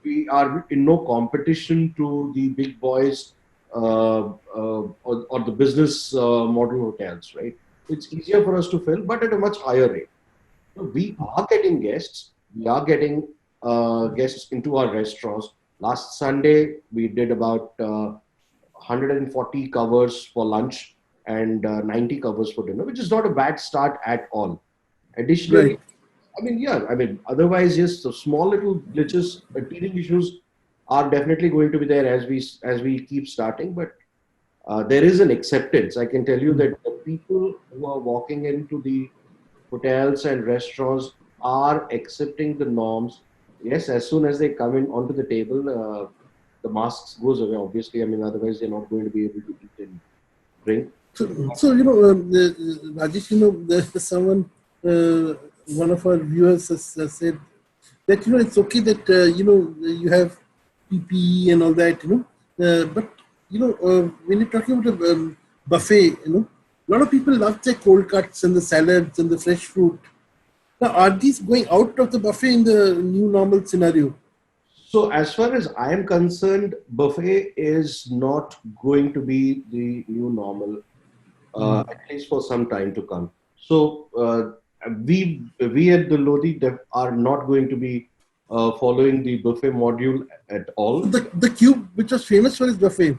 we are in no competition to the big boys or the business model hotels, right? It's easier for us to fill, but at a much higher rate. So we are getting guests. We are getting guests into our restaurants. Last Sunday, we did about 140 covers for lunch and 90 covers for dinner, which is not a bad start at all. Additionally, otherwise, yes, the small little glitches, teething issues are definitely going to be there as we keep starting, but there is an acceptance. I can tell you that the people who are walking into the hotels and restaurants are accepting the norms. Yes, as soon as they come in onto the table, the masks goes away, obviously. Otherwise they're not going to be able to eat and drink. So Rajesh, there's someone, one of our viewers has said that, it's okay that, you have PPE and all that, But when you're talking about a buffet, a lot of people love their cold cuts and the salads and the fresh fruit. Now, are these going out of the buffet in the new normal scenario? So as far as I am concerned, buffet is not going to be the new normal, at least for some time to come. So we at the Lodi are not going to be following the buffet module at all. The Cube, which was famous for its buffet,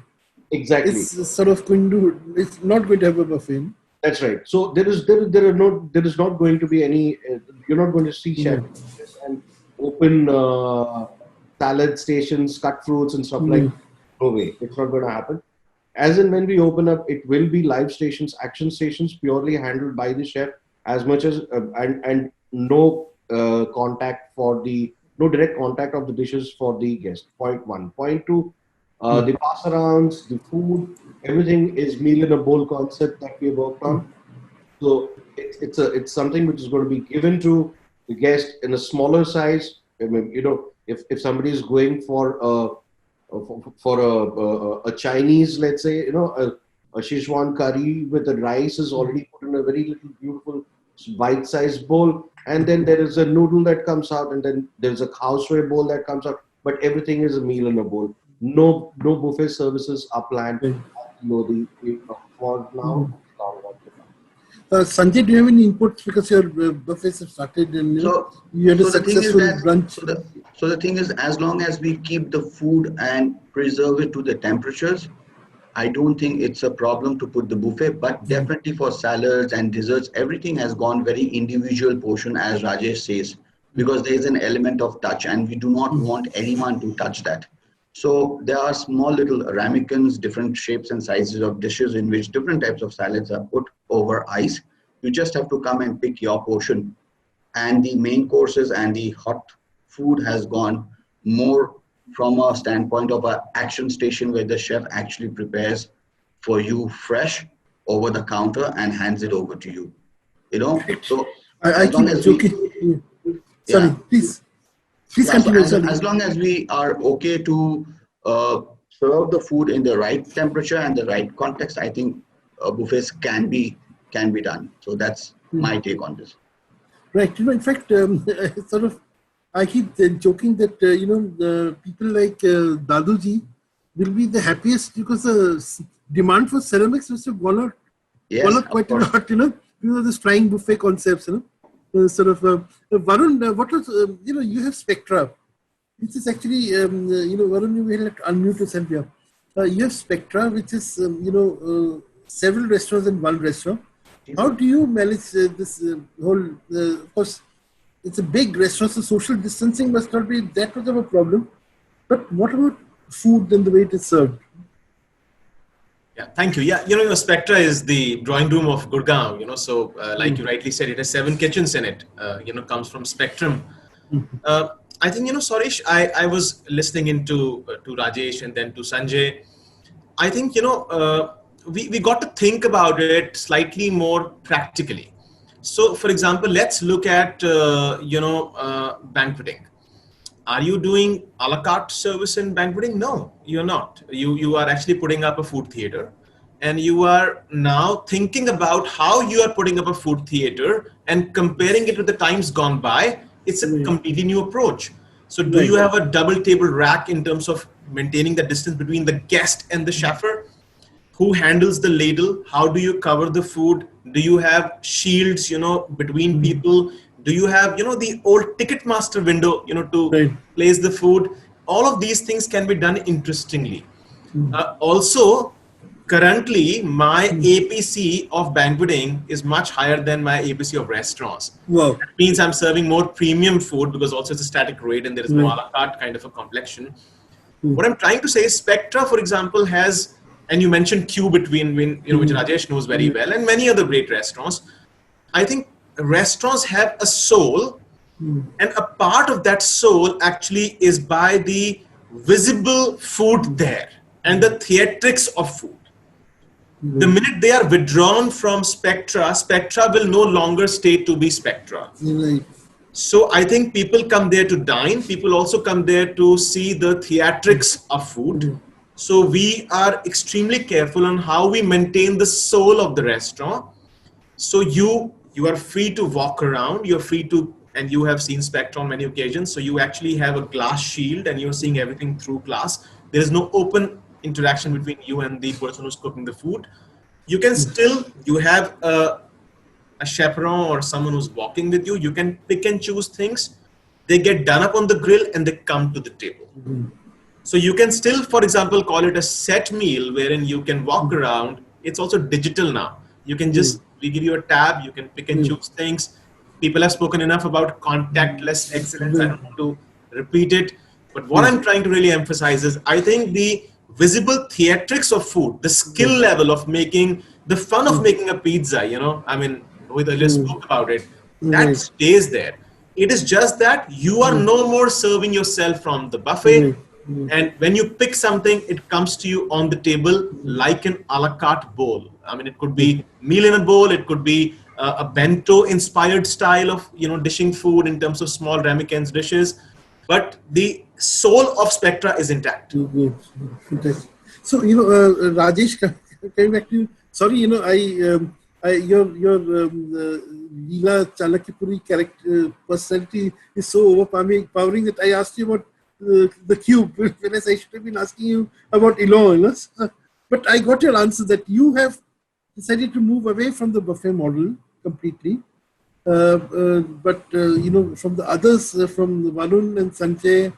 Exactly. is sort of going to, it's not going to have a buffet. That's right. So there is not going to be any. You're not going to see chefs and open salad stations, cut fruits and stuff like that. No way. It's not going to happen. As and when we open up, it will be live stations, action stations, purely handled by the chef. As much as and no contact for the no direct contact of the dishes for the guest. Point one. Point two. The pass arounds, the food, everything is meal in a bowl concept that we worked on. So it's something which is going to be given to the guest in a smaller size. I mean, if somebody is going for a Chinese, let's say, a Szechuan curry with the rice is already put in a very little beautiful bite-sized bowl, and then there is a noodle that comes out, and then there's a houseware bowl that comes out. But everything is a meal in a bowl. No buffet services are planned for now. Sanjay, do you have any inputs, because your buffets have started and you had a successful brunch? So the thing is, as long as we keep the food and preserve it to the temperatures, I don't think it's a problem to put the buffet. But definitely for salads and desserts, everything has gone very individual portion, as Rajesh says, because there is an element of touch, and we do not want anyone to touch that. So there are small little ramekins, different shapes and sizes of dishes in which different types of salads are put over ice. You just have to come and pick your portion. And the main courses and the hot food has gone more from a standpoint of an action station where the chef actually prepares for you fresh over the counter and hands it over to you. So I keep joking. Sorry, please. Please continue. As long as we are okay to serve the food in the right temperature and the right context, I think buffets can be done. So that's my take on this. Right. In fact, I keep joking that the people like Daduji will be the happiest because the demand for ceramics must have gone up quite a lot. Because of this flying buffet concepts. Varun, what was, you have Spectra. This is actually, Varun, you will have to unmute yourself here. You have Spectra, which is, several restaurants in one restaurant. How do you manage this whole, of course, it's a big restaurant, so social distancing must not be that much of a problem. But what about food and the way it is served? Yeah, thank you. Yeah, Spectra is the drawing room of Gurgaon, so like you rightly said, it has 7 kitchens in it, comes from Spectrum. I think, Suresh, I was listening into to Rajesh and then to Sanjay. I think, we got to think about it slightly more practically. So, for example, let's look at, banqueting. Are you doing a la carte service in banqueting? No, you're not. You are actually putting up a food theater, and you are now thinking about how you are putting up a food theater and comparing it with the times gone by. It's a completely new approach. So do you have a double table rack in terms of maintaining the distance between the guest and the chauffeur? Who handles the ladle? How do you cover the food? Do you have shields, between people? Do you have, the old ticket master window, to place the food? All of these things can be done interestingly. Also, currently, my APC of banqueting is much higher than my APC of restaurants. Wow. That means I'm serving more premium food because also it's a static rate and there is no a la carte kind of a complexion. What I'm trying to say is Spectra, for example, has, and you mentioned Cube which Rajesh knows very well, and many other great restaurants. I think restaurants have a soul, and a part of that soul actually is by the visible food there and the theatrics of food. The minute they are withdrawn from Spectra, Spectra will no longer stay to be Spectra. So I think people come there to dine. People also come there to see the theatrics of food. So we are extremely careful on how we maintain the soul of the restaurant. So you are free to walk around, you're free to, and you have seen Spectra on many occasions. So you actually have a glass shield and you're seeing everything through glass. There is no open interaction between you and the person who's cooking the food. You can still, you have a chaperone or someone who's walking with you. You can pick and choose things. They get done up on the grill and they come to the table. So you can still, for example, call it a set meal wherein you can walk around. It's also digital now. You can just, we give you a tab, you can pick and choose things. People have spoken enough about contactless excellence. I don't want to repeat it. But what I'm trying to really emphasize is, I think the visible theatrics of food, the skill level of making, the fun of making a pizza, you know, I mean, we just spoke about it, that stays there. It is just that you are no more serving yourself from the buffet. And when you pick something, it comes to you on the table like an a la carte bowl. I mean, it could be meal in a bowl. It could be a bento inspired style of, you know, dishing food in terms of small ramekins dishes. But the soul of Spectra is intact. So, you know, Rajesh, coming back to you. Sorry, you know, your Leela Chalakyapuri character personality is so overpowering that I asked you about the cube, whereas I should have been asking you about Elon. But I got your answer that you have decided to move away from the buffet model completely. But you know, from the others, from Varun and Sanjay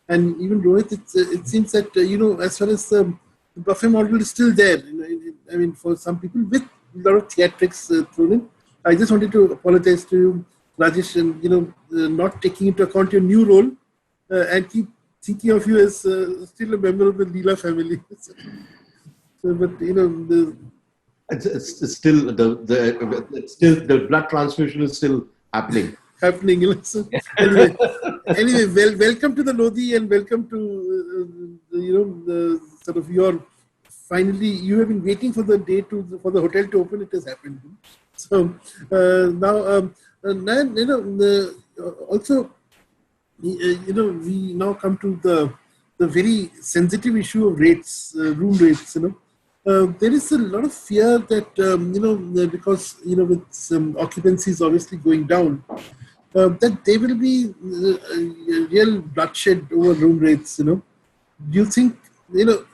and even Rohit, it seems that you know, as far as the buffet model is still there. You know, I mean, for some people with a lot of theatrics thrown in. I just wanted to apologize to you, Rajesh, and you know, not taking into account your new role and keep thinking of you as still a member of the Leela family. So, but you know, it's still the blood transfusion is still happening. You know, so anyway, welcome to the Lodi and welcome to you know, the sort of your finally you have been waiting for the day for the hotel to open. It has happened. So now, you know, also, you know, we now come to the very sensitive issue of rates, room rates. You know, there is a lot of fear that you know, because you know, with some occupancies obviously going down, that there will be real bloodshed over room rates. You know, do you think, you know,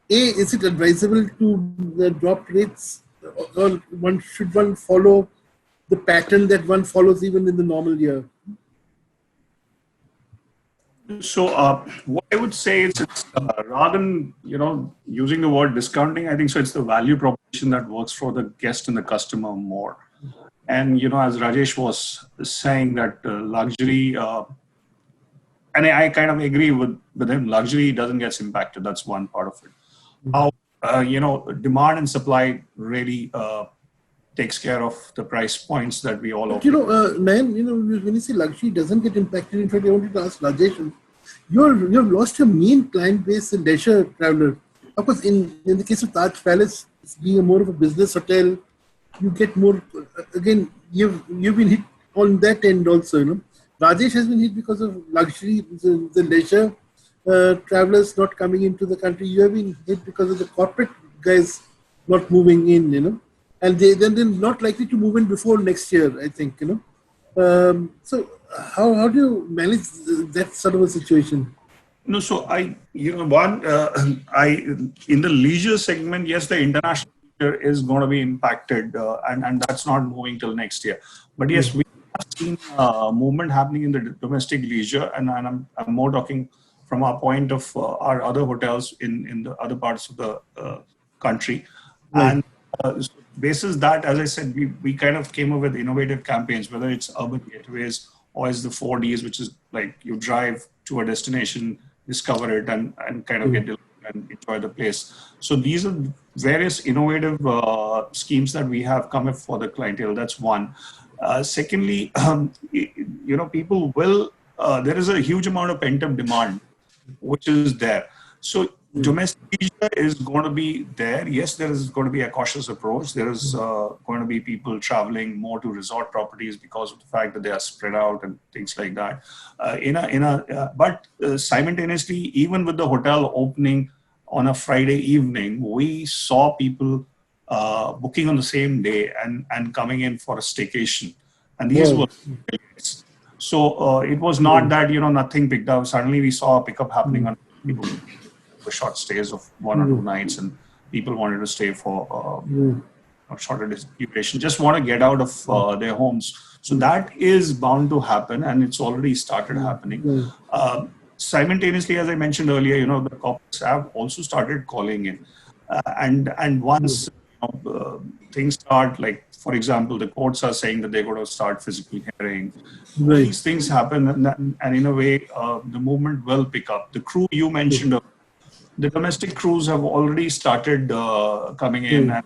is it advisable to drop rates, or should one follow the pattern that one follows even in the normal year? So what I would say is, it's rather than, you know, using the word discounting, I think so it's the value proposition that works for the guest and the customer more. And, you know, as Rajesh was saying that luxury, and I kind of agree with him, luxury doesn't get impacted. That's one part of it. How, you know, demand and supply really takes care of the price points that we all offer. You know, man, you know, when you say luxury doesn't get impacted, in fact, I wanted to ask Rajesh, you've lost your main client base in leisure traveler. Of course, in the case of Taj Palace, it's being more of a business hotel, you get more, again, you've been hit on that end also, you know. Rajesh has been hit because of luxury, the leisure travelers not coming into the country. You have been hit because of the corporate guys not moving in, you know. And they're not likely to move in before next year, I think, you know. So how do you manage that sort of a situation? No, so you know, in the leisure segment, yes, the international leisure is going to be impacted, and that's not moving till next year. But yes, we have seen movement happening in the domestic leisure, and I'm more talking from our point of our other hotels in the other parts of the country. And so basis that, as I said, we kind of came up with innovative campaigns, whether it's urban gateways or it's the 4Ds, which is like you drive to a destination, discover it, and kind of get delivered and enjoy the place. So these are various innovative schemes that we have come up for the clientele. That's one. Secondly, you know, people will, there is a huge amount of pent-up demand, which is there. So domestic leisure is going to be there. Yes, there is going to be a cautious approach. There is going to be people traveling more to resort properties because of the fact that they are spread out and things like that. But simultaneously, even with the hotel opening on a Friday evening, we saw people booking on the same day and coming in for a staycation. And these were so it was not that, nothing picked up. Suddenly we saw a pickup happening on people for short stays of 1 or 2 nights, and people wanted to stay for a shorter duration, just want to get out of their homes. So that is bound to happen, and it's already started happening. Simultaneously, as I mentioned earlier, the cops have also started calling in, and once things start, like for example, the courts are saying that they're going to start physical hearing. These things happen, and in a way, the movement will pick up. The crew you mentioned, the domestic crews have already started coming in, and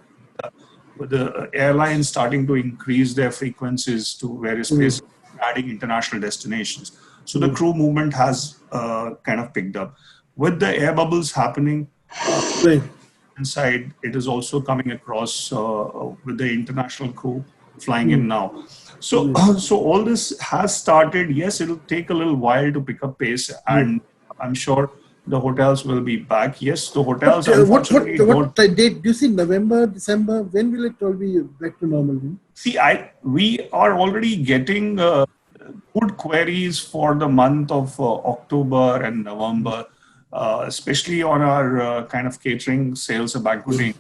with the airlines starting to increase their frequencies to various places, adding international destinations. So the crew movement has kind of picked up. With the air bubbles happening inside, it is also coming across with the international crew flying in now. So all this has started. Yes, it'll take a little while to pick up pace, and I'm sure the hotels will be back. Yes, the hotels unfortunately what date do you see? November, December? When will it all be back to normal? See, we are already getting good queries for the month of October and November, especially on our kind of catering, sales, and banqueting.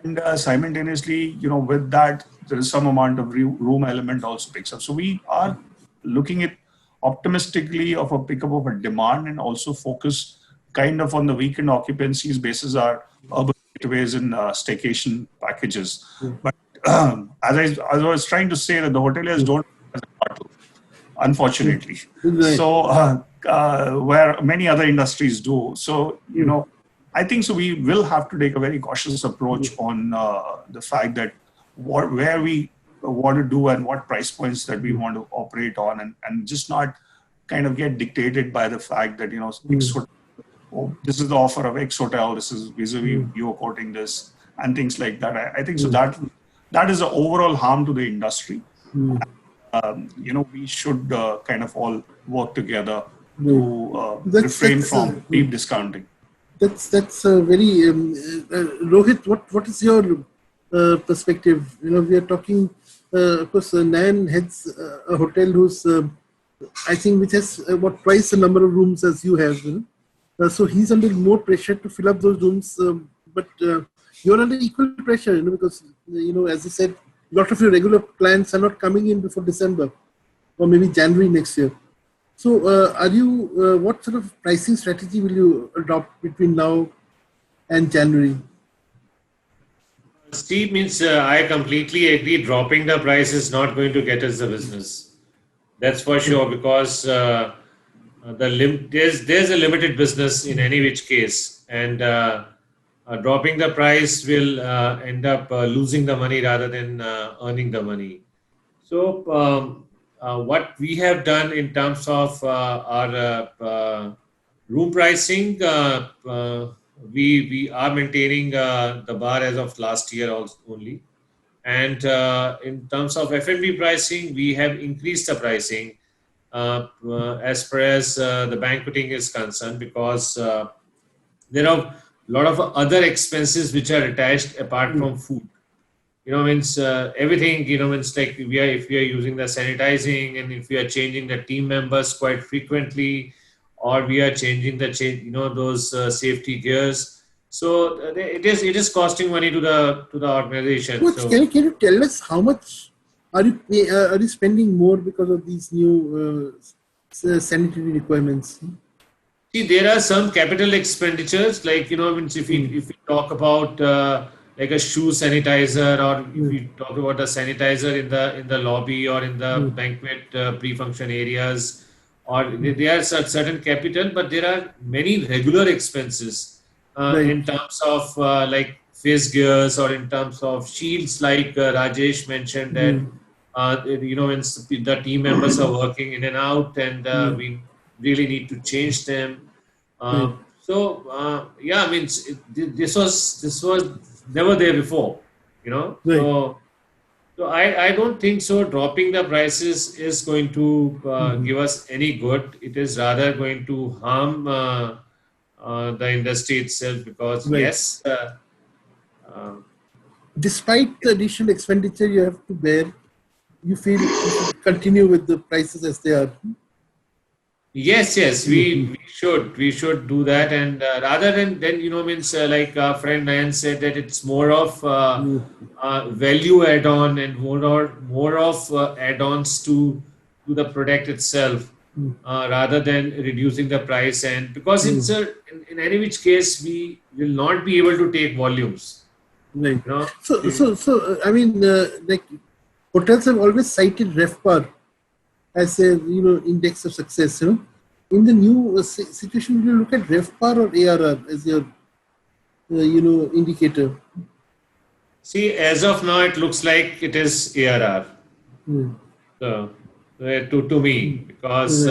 And simultaneously, with that, there is some amount of room element also picks up. So we are looking at optimistically of a pickup of a demand, and also focus kind of on the weekend occupancies basis our urban gateways and staycation packages. But as I was trying to say, that the hoteliers don't have a bottle, unfortunately. So where many other industries do. So, I think so we will have to take a very cautious approach on the fact that where we want to do and what price points that we want to operate on, and just not kind of get dictated by the fact that, this is the offer of X hotel, this is vis-a-vis you're quoting this, and things like that. I think so that is an overall harm to the industry. We should kind of all work together to refrain from deep discounting. That's very Rohit. What is your perspective? We are talking. Of course, Nayan heads a hotel who's I think which has about twice the number of rooms as you have. So he's under more pressure to fill up those rooms. But you're under equal pressure, because as you said, a lot of your regular clients are not coming in before December or maybe January next year. So what sort of pricing strategy will you adopt between now and January? Steve, means I completely agree. Dropping the price is not going to get us the business. That's for sure, because there's a limited business in any which case, and dropping the price will end up losing the money rather than earning the money. So what we have done in terms of our room pricing, we are maintaining the bar as of last year only. And in terms of F&B pricing, we have increased the pricing as far as the banqueting is concerned, because there are a lot of other expenses which are attached apart from food. Means everything, means like if we are using the sanitizing, and if we are changing the team members quite frequently, or we are changing those safety gears. So it is costing money to the organization. Can you tell us how much are you spending more because of these new sanitary requirements? See, there are some capital expenditures, like means if we talk about like a shoe sanitizer, or if we talk about a sanitizer in the lobby or in the banquet pre-function areas, or there are certain capital, but there are many regular expenses in terms of like face gears, or in terms of shields, like Rajesh mentioned that when the team members are working in and out, and we really need to change them. So this was never there before, So I don't think so. Dropping the prices is going to give us any good. It is rather going to harm the industry itself, because Right. yes, Despite the additional expenditure you have to bear, you feel you should continue with the prices as they are. yes, we should do that, and rather than means like our friend Nayan said, that it's more of value add-on and more of add-ons to the product itself, rather than reducing the price, and because it's in any which case we will not be able to take volumes. Right. You know, So I mean, like hotels have always cited RevPAR as a index of success. In the new situation, will you look at RevPAR or ARR as your indicator? see, as of now, it looks like it is ARR. Hmm. So, to me, because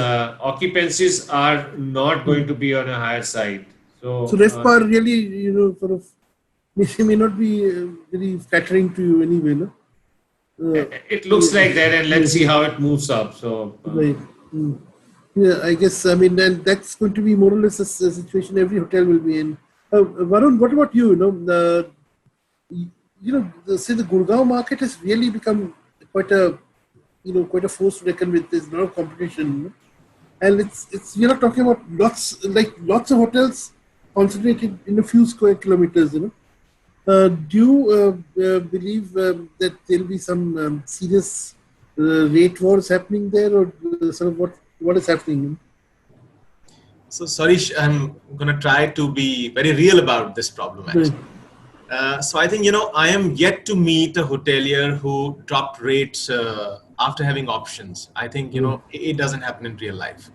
occupancies are not going to be on a higher side. So, So RevPAR really, sort of may not be very flattering to you anyway, no? it looks like that, and let's see how it moves up. So, Right. Yeah, I guess, I mean, and that's going to be more or less a situation every hotel will be in. Varun, what about you? Say the Gurgaon market has really become quite a force to reckon with. There's a lot of competition, and it's we're not talking about lots of hotels concentrated in a few square kilometers. Do you believe that there'll be some serious rate wars happening there, or sort of what is happening? So, Sarish, I'm going to try to be very real about this problem, actually. So I think, I am yet to meet a hotelier who dropped rates after having options. I think, it doesn't happen in real life.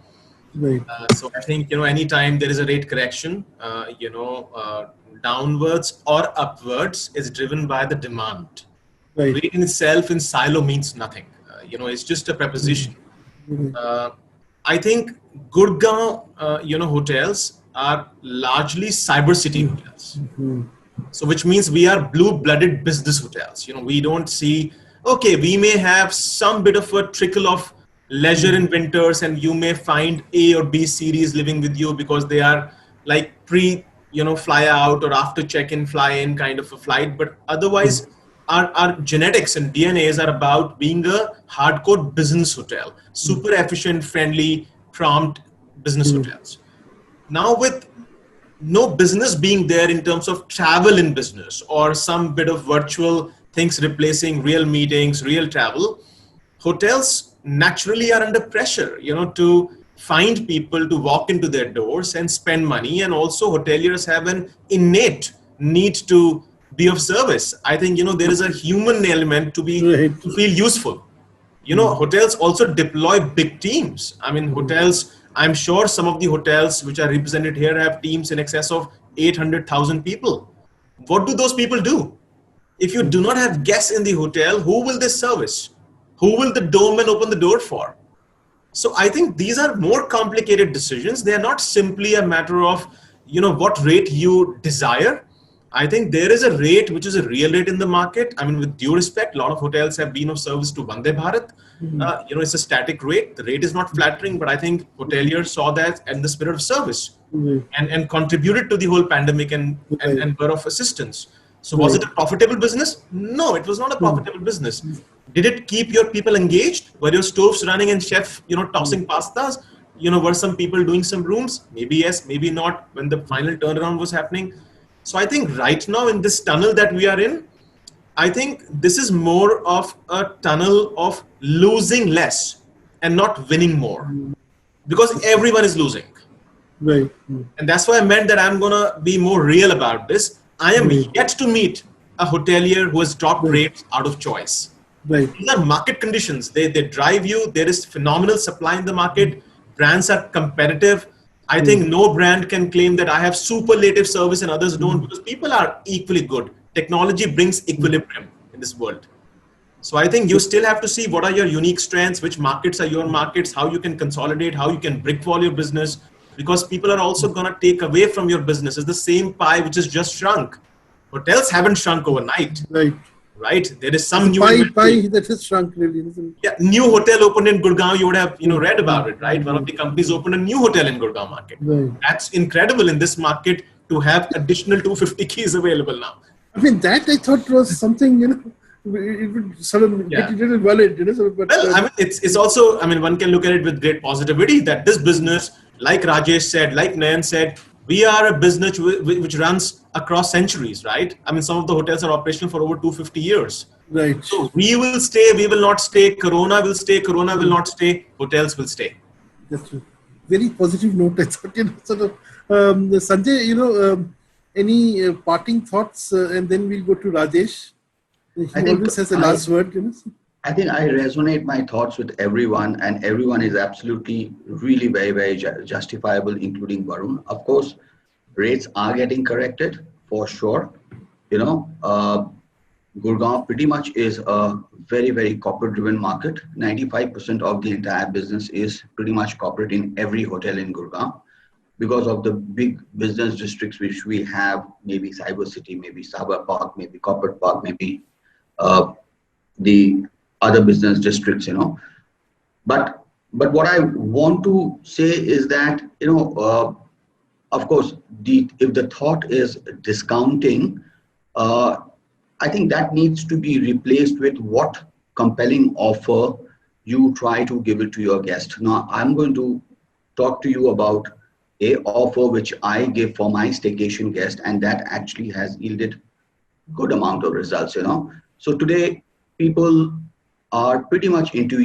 Right. So I think, anytime there is a rate correction, downwards or upwards is driven by the demand. Right. Rate in itself in silo means nothing. It's just a preposition. I think Gurgaon, hotels are largely cyber city hotels. So which means we are blue-blooded business hotels. We don't see, okay, we may have some bit of a trickle of leisure in winters, and you may find A or B series living with you because they are like fly out or after check-in, fly in kind of a flight. But otherwise, our genetics and DNAs are about being a hardcore business hotel, super efficient, friendly, prompt business hotels. Now with no business being there in terms of travel in business or some bit of virtual things replacing real meetings, real travel, hotels naturally are under pressure, to find people to walk into their doors and spend money. And also hoteliers have an innate need to be of service. I think, there is a human element to feel useful. Hotels also deploy big teams. I mean, hotels, I'm sure some of the hotels which are represented here have teams in excess of 800,000 people. What do those people do? If you do not have guests in the hotel, who will they service? Who will the doorman open the door for? So I think these are more complicated decisions. They are not simply a matter of, what rate you desire. I think there is a rate which is a real rate in the market. I mean, with due respect, a lot of hotels have been of service to Vande Bharat. It's a static rate. The rate is not flattering, but I think hoteliers saw that and the spirit of service and contributed to the whole pandemic and were of assistance. So was it a profitable business? No, it was not a profitable business. Did it keep your people engaged? Were your stoves running and chef, tossing pastas? Were some people doing some rooms? Maybe yes, maybe not when the final turnaround was happening. So I think right now in this tunnel that we are in, I think this is more of a tunnel of losing less and not winning more, because everyone is losing. Right. And that's why I meant that I'm going to be more real about this. I am yet to meet a hotelier who has dropped rates out of choice. Right. These are market conditions. They drive you. There is phenomenal supply in the market. Brands are competitive. I think no brand can claim that I have superlative service and others don't, because people are equally good. Technology brings equilibrium in this world. So I think you still have to see what are your unique strengths, which markets are your markets, how you can consolidate, how you can brick-wall your business, because people are also going to take away from your business. It's the same pie which has just shrunk. Hotels haven't shrunk overnight. Right. right? There is some new pie inventory. that has shrunk really, isn't it? Yeah, new hotel opened in Gurgaon. You would have read about it, right? One of the companies opened a new hotel in Gurgaon market. Right. That's incredible in this market to have additional 250 keys available now. I mean, that I thought was something, it would sort of get a little worried, but Well, I mean, it's also, I mean, one can look at it with great positivity that this business, like Rajesh said, like Nayan said, we are a business which runs across centuries, right? I mean, some of the hotels are operational for over 250 years. right. So we will stay, we will not stay, Corona will stay, Corona will not stay, hotels will stay. That's true. Very positive note. I thought, sort of, Sanjay, any parting thoughts, and then we'll go to Rajesh. He always has the last word, I think I resonate my thoughts with everyone, and everyone is absolutely really very, very justifiable, including Varun. Of course, rates are getting corrected for sure. Gurgaon pretty much is a very, very corporate driven market. 95% of the entire business is pretty much corporate in every hotel in Gurgaon because of the big business districts which we have, maybe Cyber City, maybe Sabha Park, maybe Corporate Park, maybe the other business districts, But what I want to say is that, of course, if the thought is discounting, I think that needs to be replaced with what compelling offer you try to give it to your guest. Now, I'm going to talk to you about a offer which I give for my staycation guest, and that actually has yielded good amount of results, So today, people are pretty much into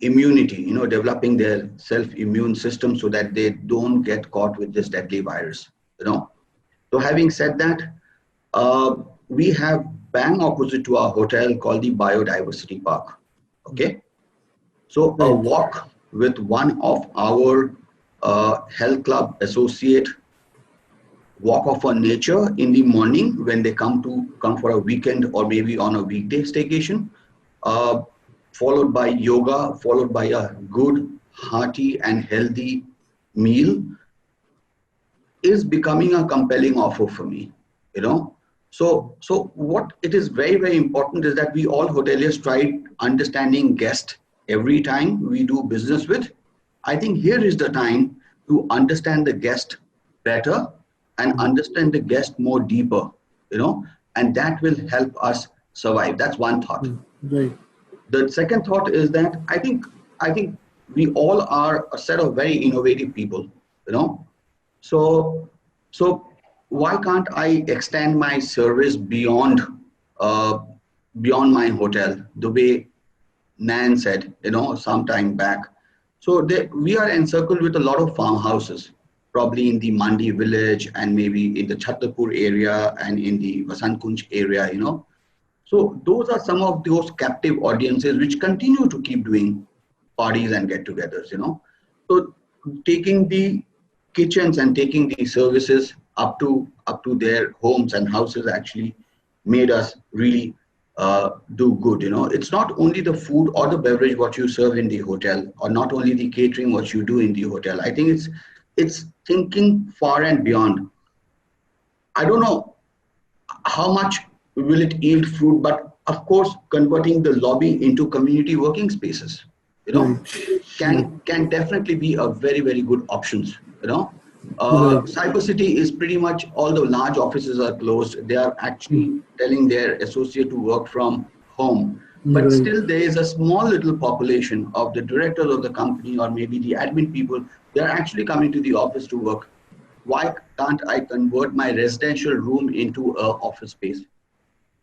immunity, developing their self-immune system so that they don't get caught with this deadly virus, So having said that, we have bang opposite to our hotel called the Biodiversity Park. Okay. So a walk with one of our health club associate, walk of nature in the morning when they come for a weekend or maybe on a weekday staycation, followed by yoga, followed by a good, hearty and healthy meal is becoming a compelling offer for me, So what it is very, very important is that we all hoteliers try understanding guest every time we do business with. I think here is the time to understand the guest better and understand the guest more deeper, and that will help us survive. That's one thought. Right. The second thought is that I think we all are a set of very innovative people, So why can't I extend my service beyond my hotel, the way Nan said, some time back. So we are encircled with a lot of farmhouses, probably in the Mandi village and maybe in the Chhatarpur area and in the Vasant Kunj area, So those are some of those captive audiences which continue to keep doing parties and get-togethers, So taking the kitchens and taking the services up to their homes and houses actually made us really do good. It's not only the food or the beverage what you serve in the hotel, or not only the catering what you do in the hotel. I think it's thinking far and beyond. I don't know how much will it yield fruit, but of course, converting the lobby into community working spaces, can definitely be a very, very good options, Cyber City is pretty much all the large offices are closed. They are actually telling their associate to work from home. But still there is a small little population of the directors of the company or maybe the admin people. They're actually coming to the office to work. Why can't I convert my residential room into an office space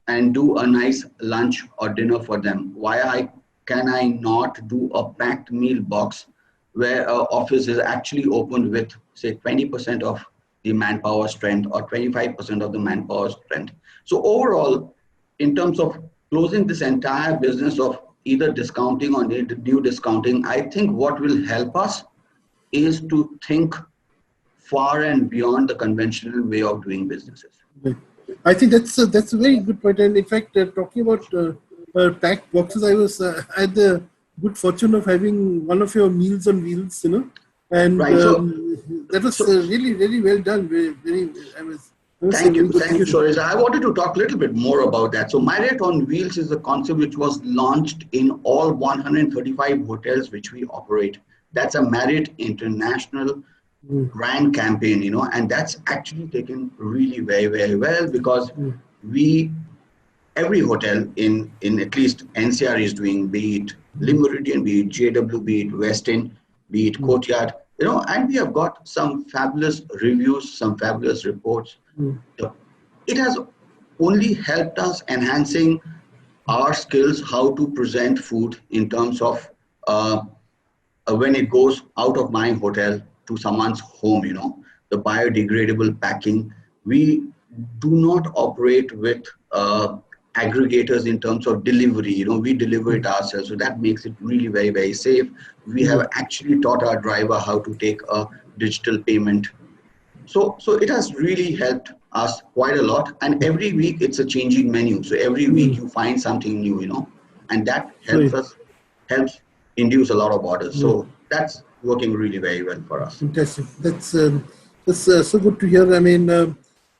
and do a nice lunch or dinner for them? Why can I not do a packed meal box where an office is actually opened with, say, 20% of the manpower strength or 25% of the manpower strength? So overall, in terms of closing this entire business of either discounting or new discounting, I think what will help us is to think far and beyond the conventional way of doing businesses. I think that's a very good point. And in fact, talking about packed boxes, I had the good fortune of having one of your meals on wheels, and right, that was really, really well done. Thank you, Suresh. I wanted to talk a little bit more about that. So, Marriott on Wheels is a concept which was launched in all 135 hotels which we operate. That's a Marriott International brand campaign, and that's actually taken really very, very well because every hotel in at least NCR is doing, be it Le Méridien, be it JW, be it Westin, be it Courtyard, and we have got some fabulous reviews, some fabulous reports. It has only helped us enhancing our skills how to present food in terms of when it goes out of my hotel to someone's home, the biodegradable packing. We do not operate with aggregators in terms of delivery. We deliver it ourselves. So that makes it really very, very safe. We have actually taught our driver how to take a digital payment. So it has really helped us quite a lot. And every week it's a changing menu. So every week you find something new, and that helps induce a lot of orders. So that's working really very well for us. Fantastic. That's so good to hear. I mean,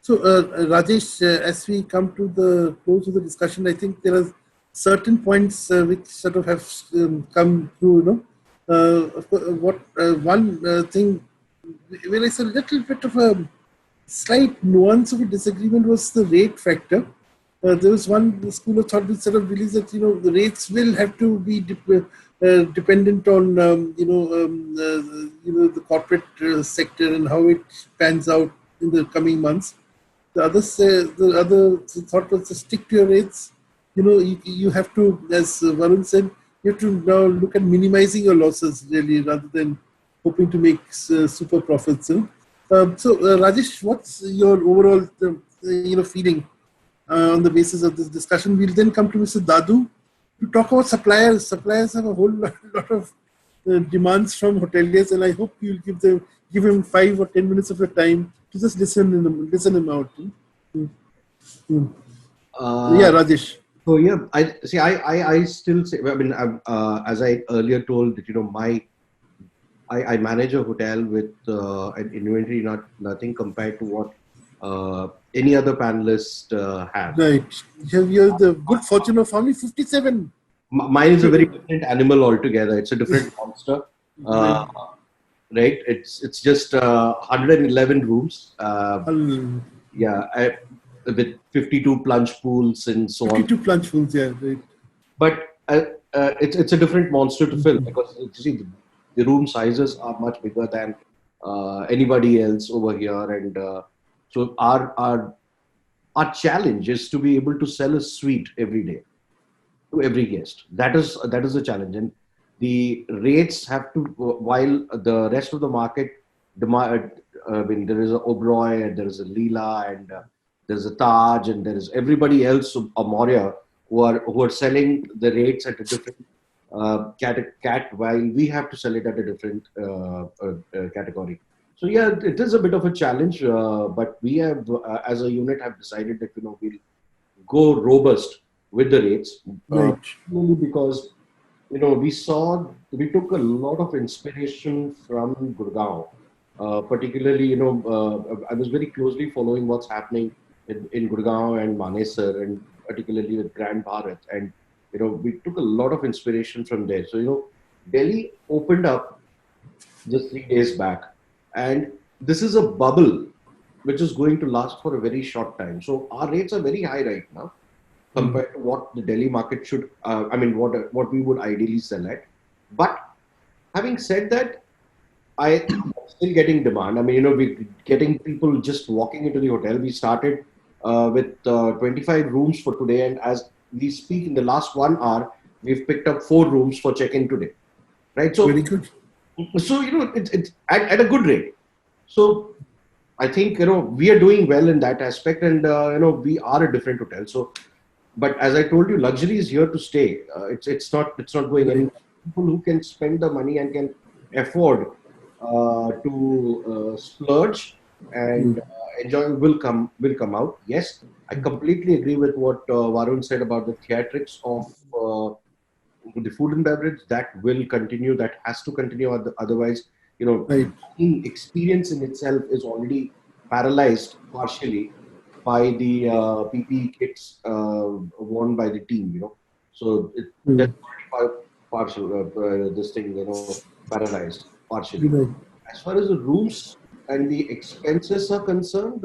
Rajesh, as we come to the close of the discussion, I think there are certain points which sort of have come through. One thing where it's a little bit of a slight nuance of a disagreement was the rate factor. There was one school of thought which sort of believes that the rates will have to be dependent on the corporate sector and how it pans out in the coming months. The other thought was to stick to your rates. You have to, as Varun said, you have to now look at minimizing your losses really rather than hoping to make super profits. So Rajesh, what's your overall feeling on the basis of this discussion? We'll then come to Mr. Dadu to talk about suppliers. Suppliers have a whole lot of demands from hoteliers, and I hope you'll give him 5 or 10 minutes of your time to just listen him out. Yeah, Rajesh. So yeah, I still say. I mean, as I earlier told that I manage a hotel with an inventory nothing compared to what any other panelist have. Right. You have the good fortune of only 57. Mine is a very different animal altogether. It's a different monster. Right. It's just 111 rooms. With 52 plunge pools and so on. 52 plunge pools, yeah. Right. But it's a different monster to fill because the room sizes are much bigger than anybody else over here, and so our challenge is to be able to sell a suite every day to every guest. That is the challenge, and the rates have to, while the rest of the market, there is a Oberoi and there is a Leela and there's a Taj and there is everybody else, a Moria, who are selling the rates at a different while we have to sell it at a different category. So yeah, it is a bit of a challenge, but we have, as a unit, have decided that we'll go robust with the rates, because we took a lot of inspiration from Gurgaon, particularly I was very closely following what's happening in Gurgaon and Manesar, and particularly with Grand Bharat, and we took a lot of inspiration from there. So Delhi opened up just 3 days back, and this is a bubble which is going to last for a very short time. So our rates are very high right now compared to what the Delhi market should, what we would ideally sell at. But having said that, I'm still getting demand. We're getting people just walking into the hotel. We started with 25 rooms for today, and as we speak, in the last 1 hour, we've picked up 4 rooms for check-in today. Right? So, very good. So, it's at a good rate. So, I think, we are doing well in that aspect, and, we are a different hotel. So, but as I told you, luxury is here to stay. It's not going anywhere. People who can spend the money and can afford to splurge and enjoy will come out. Yes, I completely agree with what Varun said about the theatrics of the food and beverage. That will continue. That has to continue. Otherwise, experience in itself is already paralyzed partially by the PPE kits worn by the team, So that's 45 partial, this thing, paralyzed partially. Right. As far as the rooms and the expenses are concerned,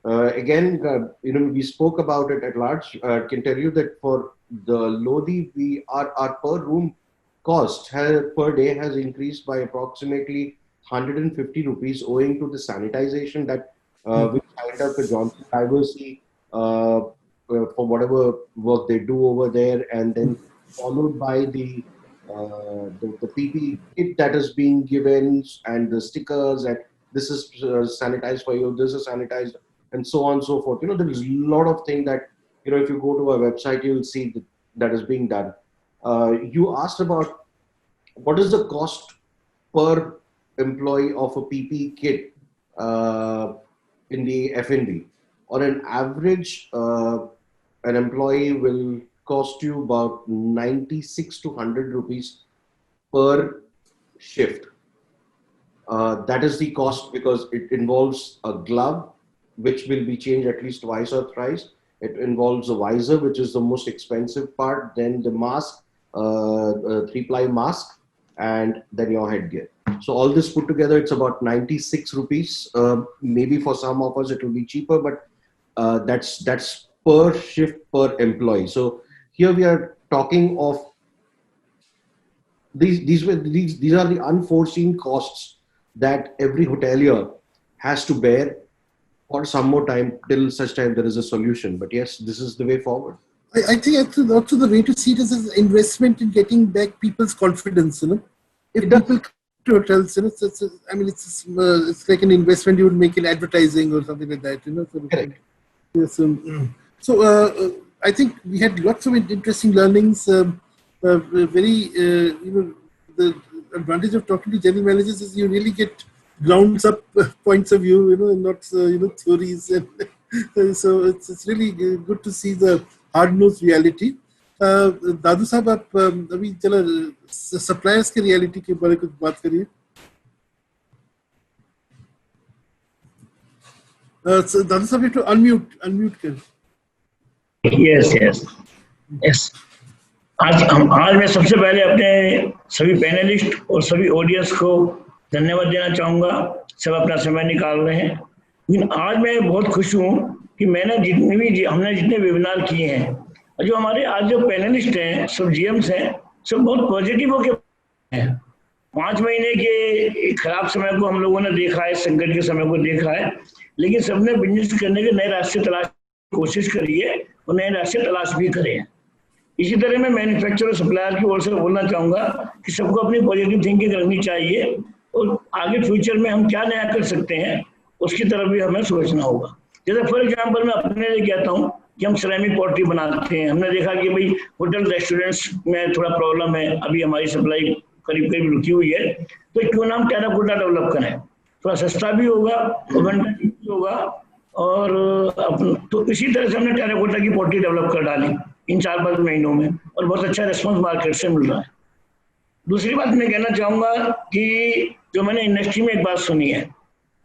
again, we spoke about it at large. Can tell you that for the Lodi, our per room cost per day has increased by approximately 150 rupees, owing to the sanitization that we signed up with Johnson Diversey for whatever work they do over there, and then followed by the PPE kit that is being given, and the stickers, and this is sanitized for you, this is sanitized, and so on and so forth. There is a lot of things that, if you go to our website, you'll see that is being done. You asked about what is the cost per employee of a PPE kit in the F&B. On an average, an employee will cost you about 96 to 100 rupees per shift. That is the cost, because it involves a glove, which will be changed at least twice or thrice. It involves a visor, which is the most expensive part, then the mask, 3-ply mask, and then your headgear. So all this put together, it's about 96 rupees. Maybe for some of us it will be cheaper, but that's per shift per employee. So here we are talking of these are the unforeseen costs that every hotelier has to bear for some more time, till such time there is a solution. But yes, this is the way forward. I think also the way to see it is an investment in getting back people's confidence. If people come to hotels, it's like an investment you would make in advertising or something like that. Correct. Yes. So I think we had lots of interesting learnings. The advantage of talking to general managers is you really get grounds up points of view, and not theories. And so it's really good to see the hard-nosed reality. दादू साहब, आप अभी चला suppliers के reality के बारे में कुछ बात करिए. दादू साहब, you have to unmute कर. Yes. आज मैं सबसे पहले अपने सभी पैनलिस्ट और सभी ऑडियंस को धन्यवाद देना चाहूँगा. सब अपना समय निकाल रहे हैं. लेकिन आज मैं बहुत खुश हूँ कि हमने जितने वेबिनार किए हैं, और जो हमारे आज जो पैनलिस्ट हैं, सब जीएम्स हैं, सब बहुत पॉजिटिव होके हैं. 5 महीने के खराब समय को हम लोगों ने देखा है, संकट के समय को देखा है, लेकिन सबने बिजनेस करने के नए रास्ते तलाश की कोशिश करी है और नए रास्ते तलाश भी करे हैं. इसी तरह मैं मैन्युफैक्चरर और सप्लायर की ओर से बोलना चाहूँगा कि सबको अपनी पॉजिटिव थिंकिंग रखनी चाहिए, और आगे फ्यूचर में हम क्या नया कर सकते हैं उसकी तरफ भी हमें सोचना होगा. जैसे फॉर एग्जांपल मैं अपने लिए कहता हूँ कि हम सिरेमिक पॉटरी बनाते हैं. हमने देखा कि भाई होटल रेस्टोरेंट्स में थोड़ा प्रॉब्लम है, अभी हमारी सप्लाई करीब करीब रुकी हुई है, तो क्यों ना हम टेराकोटा डेवलप करें. थोड़ा सस्ता भी होगा, घंटा भी होगा, और तो इसी तरह से हमने टेराकोटा की पॉटरी डेवलप कर डाली इन 4-5 महीनों में, और बहुत अच्छा रिस्पॉन्स मार्केट से मिल रहा है. दूसरी बात मैं कहना चाहूँगा कि जो मैंने इंडस्ट्री में एक बात सुनी है,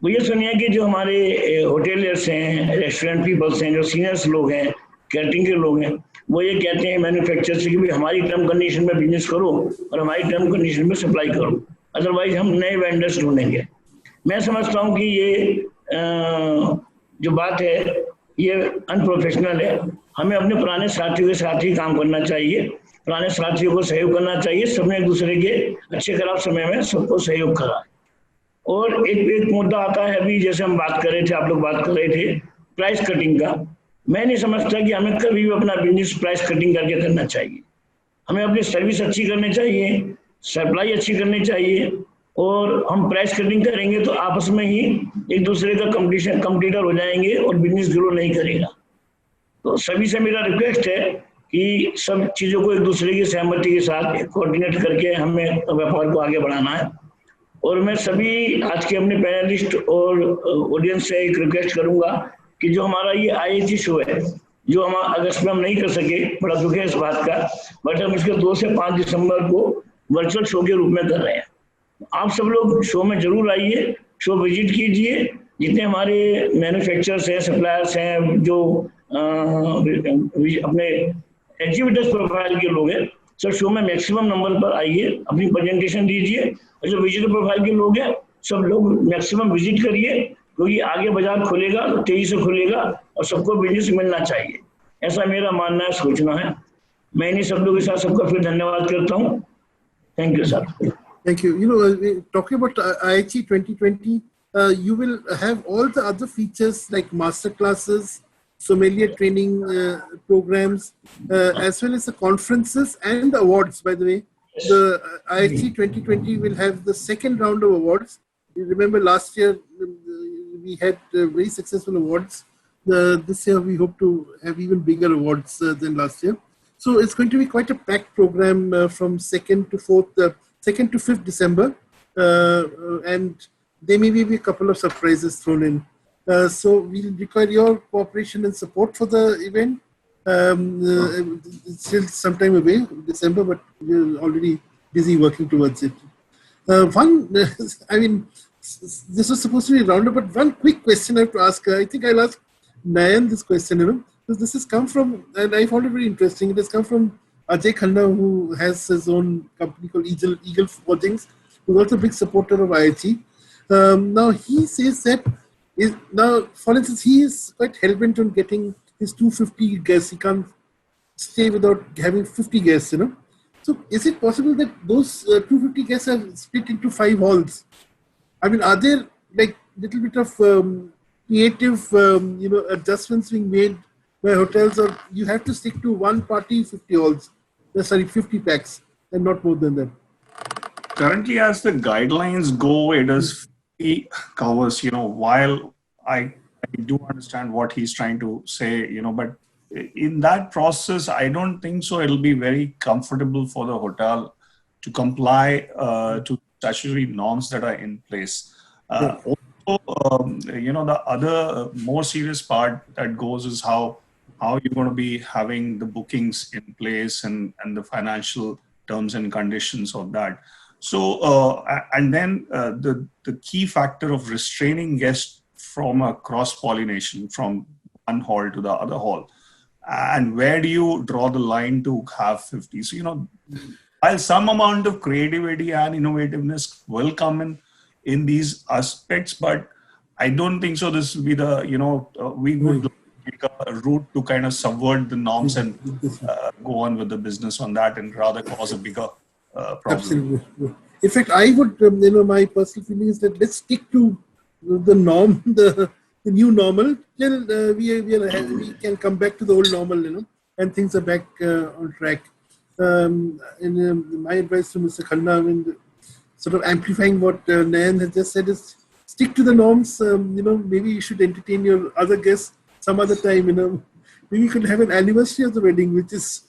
वो ये सुनी है कि जो हमारे होटेलियर्स हैं, रेस्टोरेंट पीपल्स हैं, जो सीनियर्स लोग हैं, कैटरिंग के लोग हैं, वो ये कहते हैं मैन्युफैक्चरर से कि भाई हमारी टर्म कंडीशन में बिजनेस करो और हमारी टर्म कंडीशन में सप्लाई करो, अदरवाइज हम नए वेंडर्स ढूंढेंगे. मैं समझता हूँ कि ये जो बात है ये अनप्रोफेशनल है. हमें अपने पुराने साथियों के साथ ही काम करना चाहिए, पुराने साथियों को सहयोग करना चाहिए. सबने एक दूसरे के अच्छे खराब समय में सबको सहयोग करा है. और एक मुद्दा आता है, अभी जैसे हम बात कर रहे थे, आप लोग बात कर रहे थे प्राइस कटिंग का. मैं नहीं समझता कि हमें कभी भी अपना बिजनेस प्राइस कटिंग करके करना चाहिए. हमें अपनी सर्विस अच्छी करनी चाहिए, सप्लाई अच्छी करनी चाहिए, और हम प्राइस कटिंग करेंगे तो आपस में ही एक दूसरे का कंपटीटर हो जाएंगे और बिजनेस ग्रो नहीं करेगा. तो सभी से मेरा रिक्वेस्ट है कि सब चीज़ों को एक दूसरे की सहमति के साथ कोऑर्डिनेट करके हमें व्यापार को आगे बढ़ाना है. और मैं सभी आज के अपने पैनलिस्ट और ऑडियंस से एक रिक्वेस्ट करूंगा कि जो हमारा ये IHG शो है, जो हम अगस्त में हम नहीं कर सके, बड़ा दुख है इस बात का, बट हम इसके 2 से 5 दिसंबर को वर्चुअल शो के रूप में कर रहे हैं. आप सब लोग शो में जरूर आइए, शो विजिट कीजिए, जितने हमारे मैन्युफैक्चरर्स हैं, सप्लायर्स हैं, जो अपने एग्जीबिटर्स प्रोफाइल के लोग हैं, सर शो में मैक्सिमम नंबर पर आइए, अपनी प्रेजेंटेशन दीजिए, और जो विजिटर प्रोफाइल के लोग हैं सब लोग मैक्सिमम विजिट करिए, क्योंकि आगे बाजार खुलेगा तो तेजी से खुलेगा और सबको बिजनेस मिलना चाहिए, ऐसा मेरा मानना है, सोचना है। मैं इन्हीं शब्दों के साथ सबका फिर धन्यवाद करता हूँ। Thank you sir. Thank you. You know, talking about IHE 2020, you will have all the other features like master classes, sommelier training programs, as well as the conferences and the awards. By the way, the IHE 2020 will have the second round of awards. You remember last year we had very successful awards. This year we hope to have even bigger awards than last year. So it's going to be quite a packed program from 2nd to 5th December, and there may be a couple of surprises thrown in. So we'll require your cooperation and support for the event. It's still some time away, December, but we're already busy working towards it. I mean, this was supposed to be roundup, but one quick question I have to ask. I think I'll ask Nayan this question, because this has come from, and I found it very interesting. It has come from Ajay Khanna, who has his own company called Eagle Forgings, who's also a big supporter of IHE. Now he says that, for instance, he is quite hell-bent on getting his 250 guests. He can't stay without having 50 guests, So is it possible that those 250 guests are split into 5 halls? I mean, are there like little bit of creative, adjustments being made by hotels, or you have to stick to one party, 50 halls? 50 packs, and not more than that. Currently, as the guidelines go, it is covers, while I do understand what he's trying to say, but in that process, I don't think so. It'll be very comfortable for the hotel to comply to statutory norms that are in place. Also, the other more serious part that goes is how you're going to be having the bookings in place and the financial terms and conditions of that. So, and then the key factor of restraining guests from a cross-pollination from one hall to the other hall. And where do you draw the line to have 50? So, while some amount of creativity and innovativeness will come in these aspects, but I don't think so. This will be the, we would take a route to kind of subvert the norms and go on with the business on that and rather cause a bigger problem. Absolutely. In fact, I would, my personal feeling is that let's stick to the norm, the new normal till we can come back to the old normal, and things are back on track. My advice to Mr. Khanna, sort of amplifying what Nayan has just said, is stick to the norms. Maybe you should entertain your other guests some other time. Maybe you could have an anniversary of the wedding, which is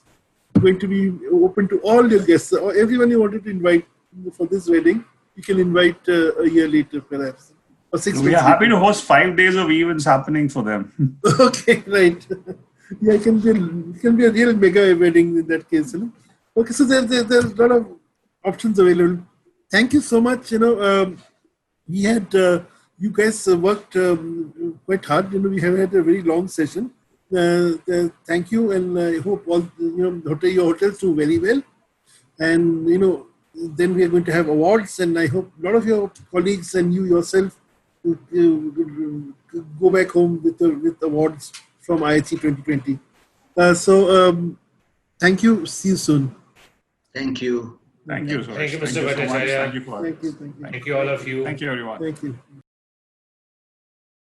going to be open to all your guests, or everyone you wanted to invite for this wedding. You can invite a year later, perhaps, or 6 months. We are happy to host 5 days of events happening for them. Okay, right. Yeah, it can be a real mega wedding in that case. Okay, so there's a lot of options available. Thank you so much. We had you guys worked quite hard. We have had a very long session. Thank you, and I hope all your hotels do very well. And then we are going to have awards, and I hope a lot of your colleagues and you yourself go back home with awards from IHE 2020. Thank you. See you soon. Thank you. Thank you, sir. Thank you, Mr. Bhattacharya. Thank you, Thank you. Thank you, all of you. Thank you, everyone. Thank you.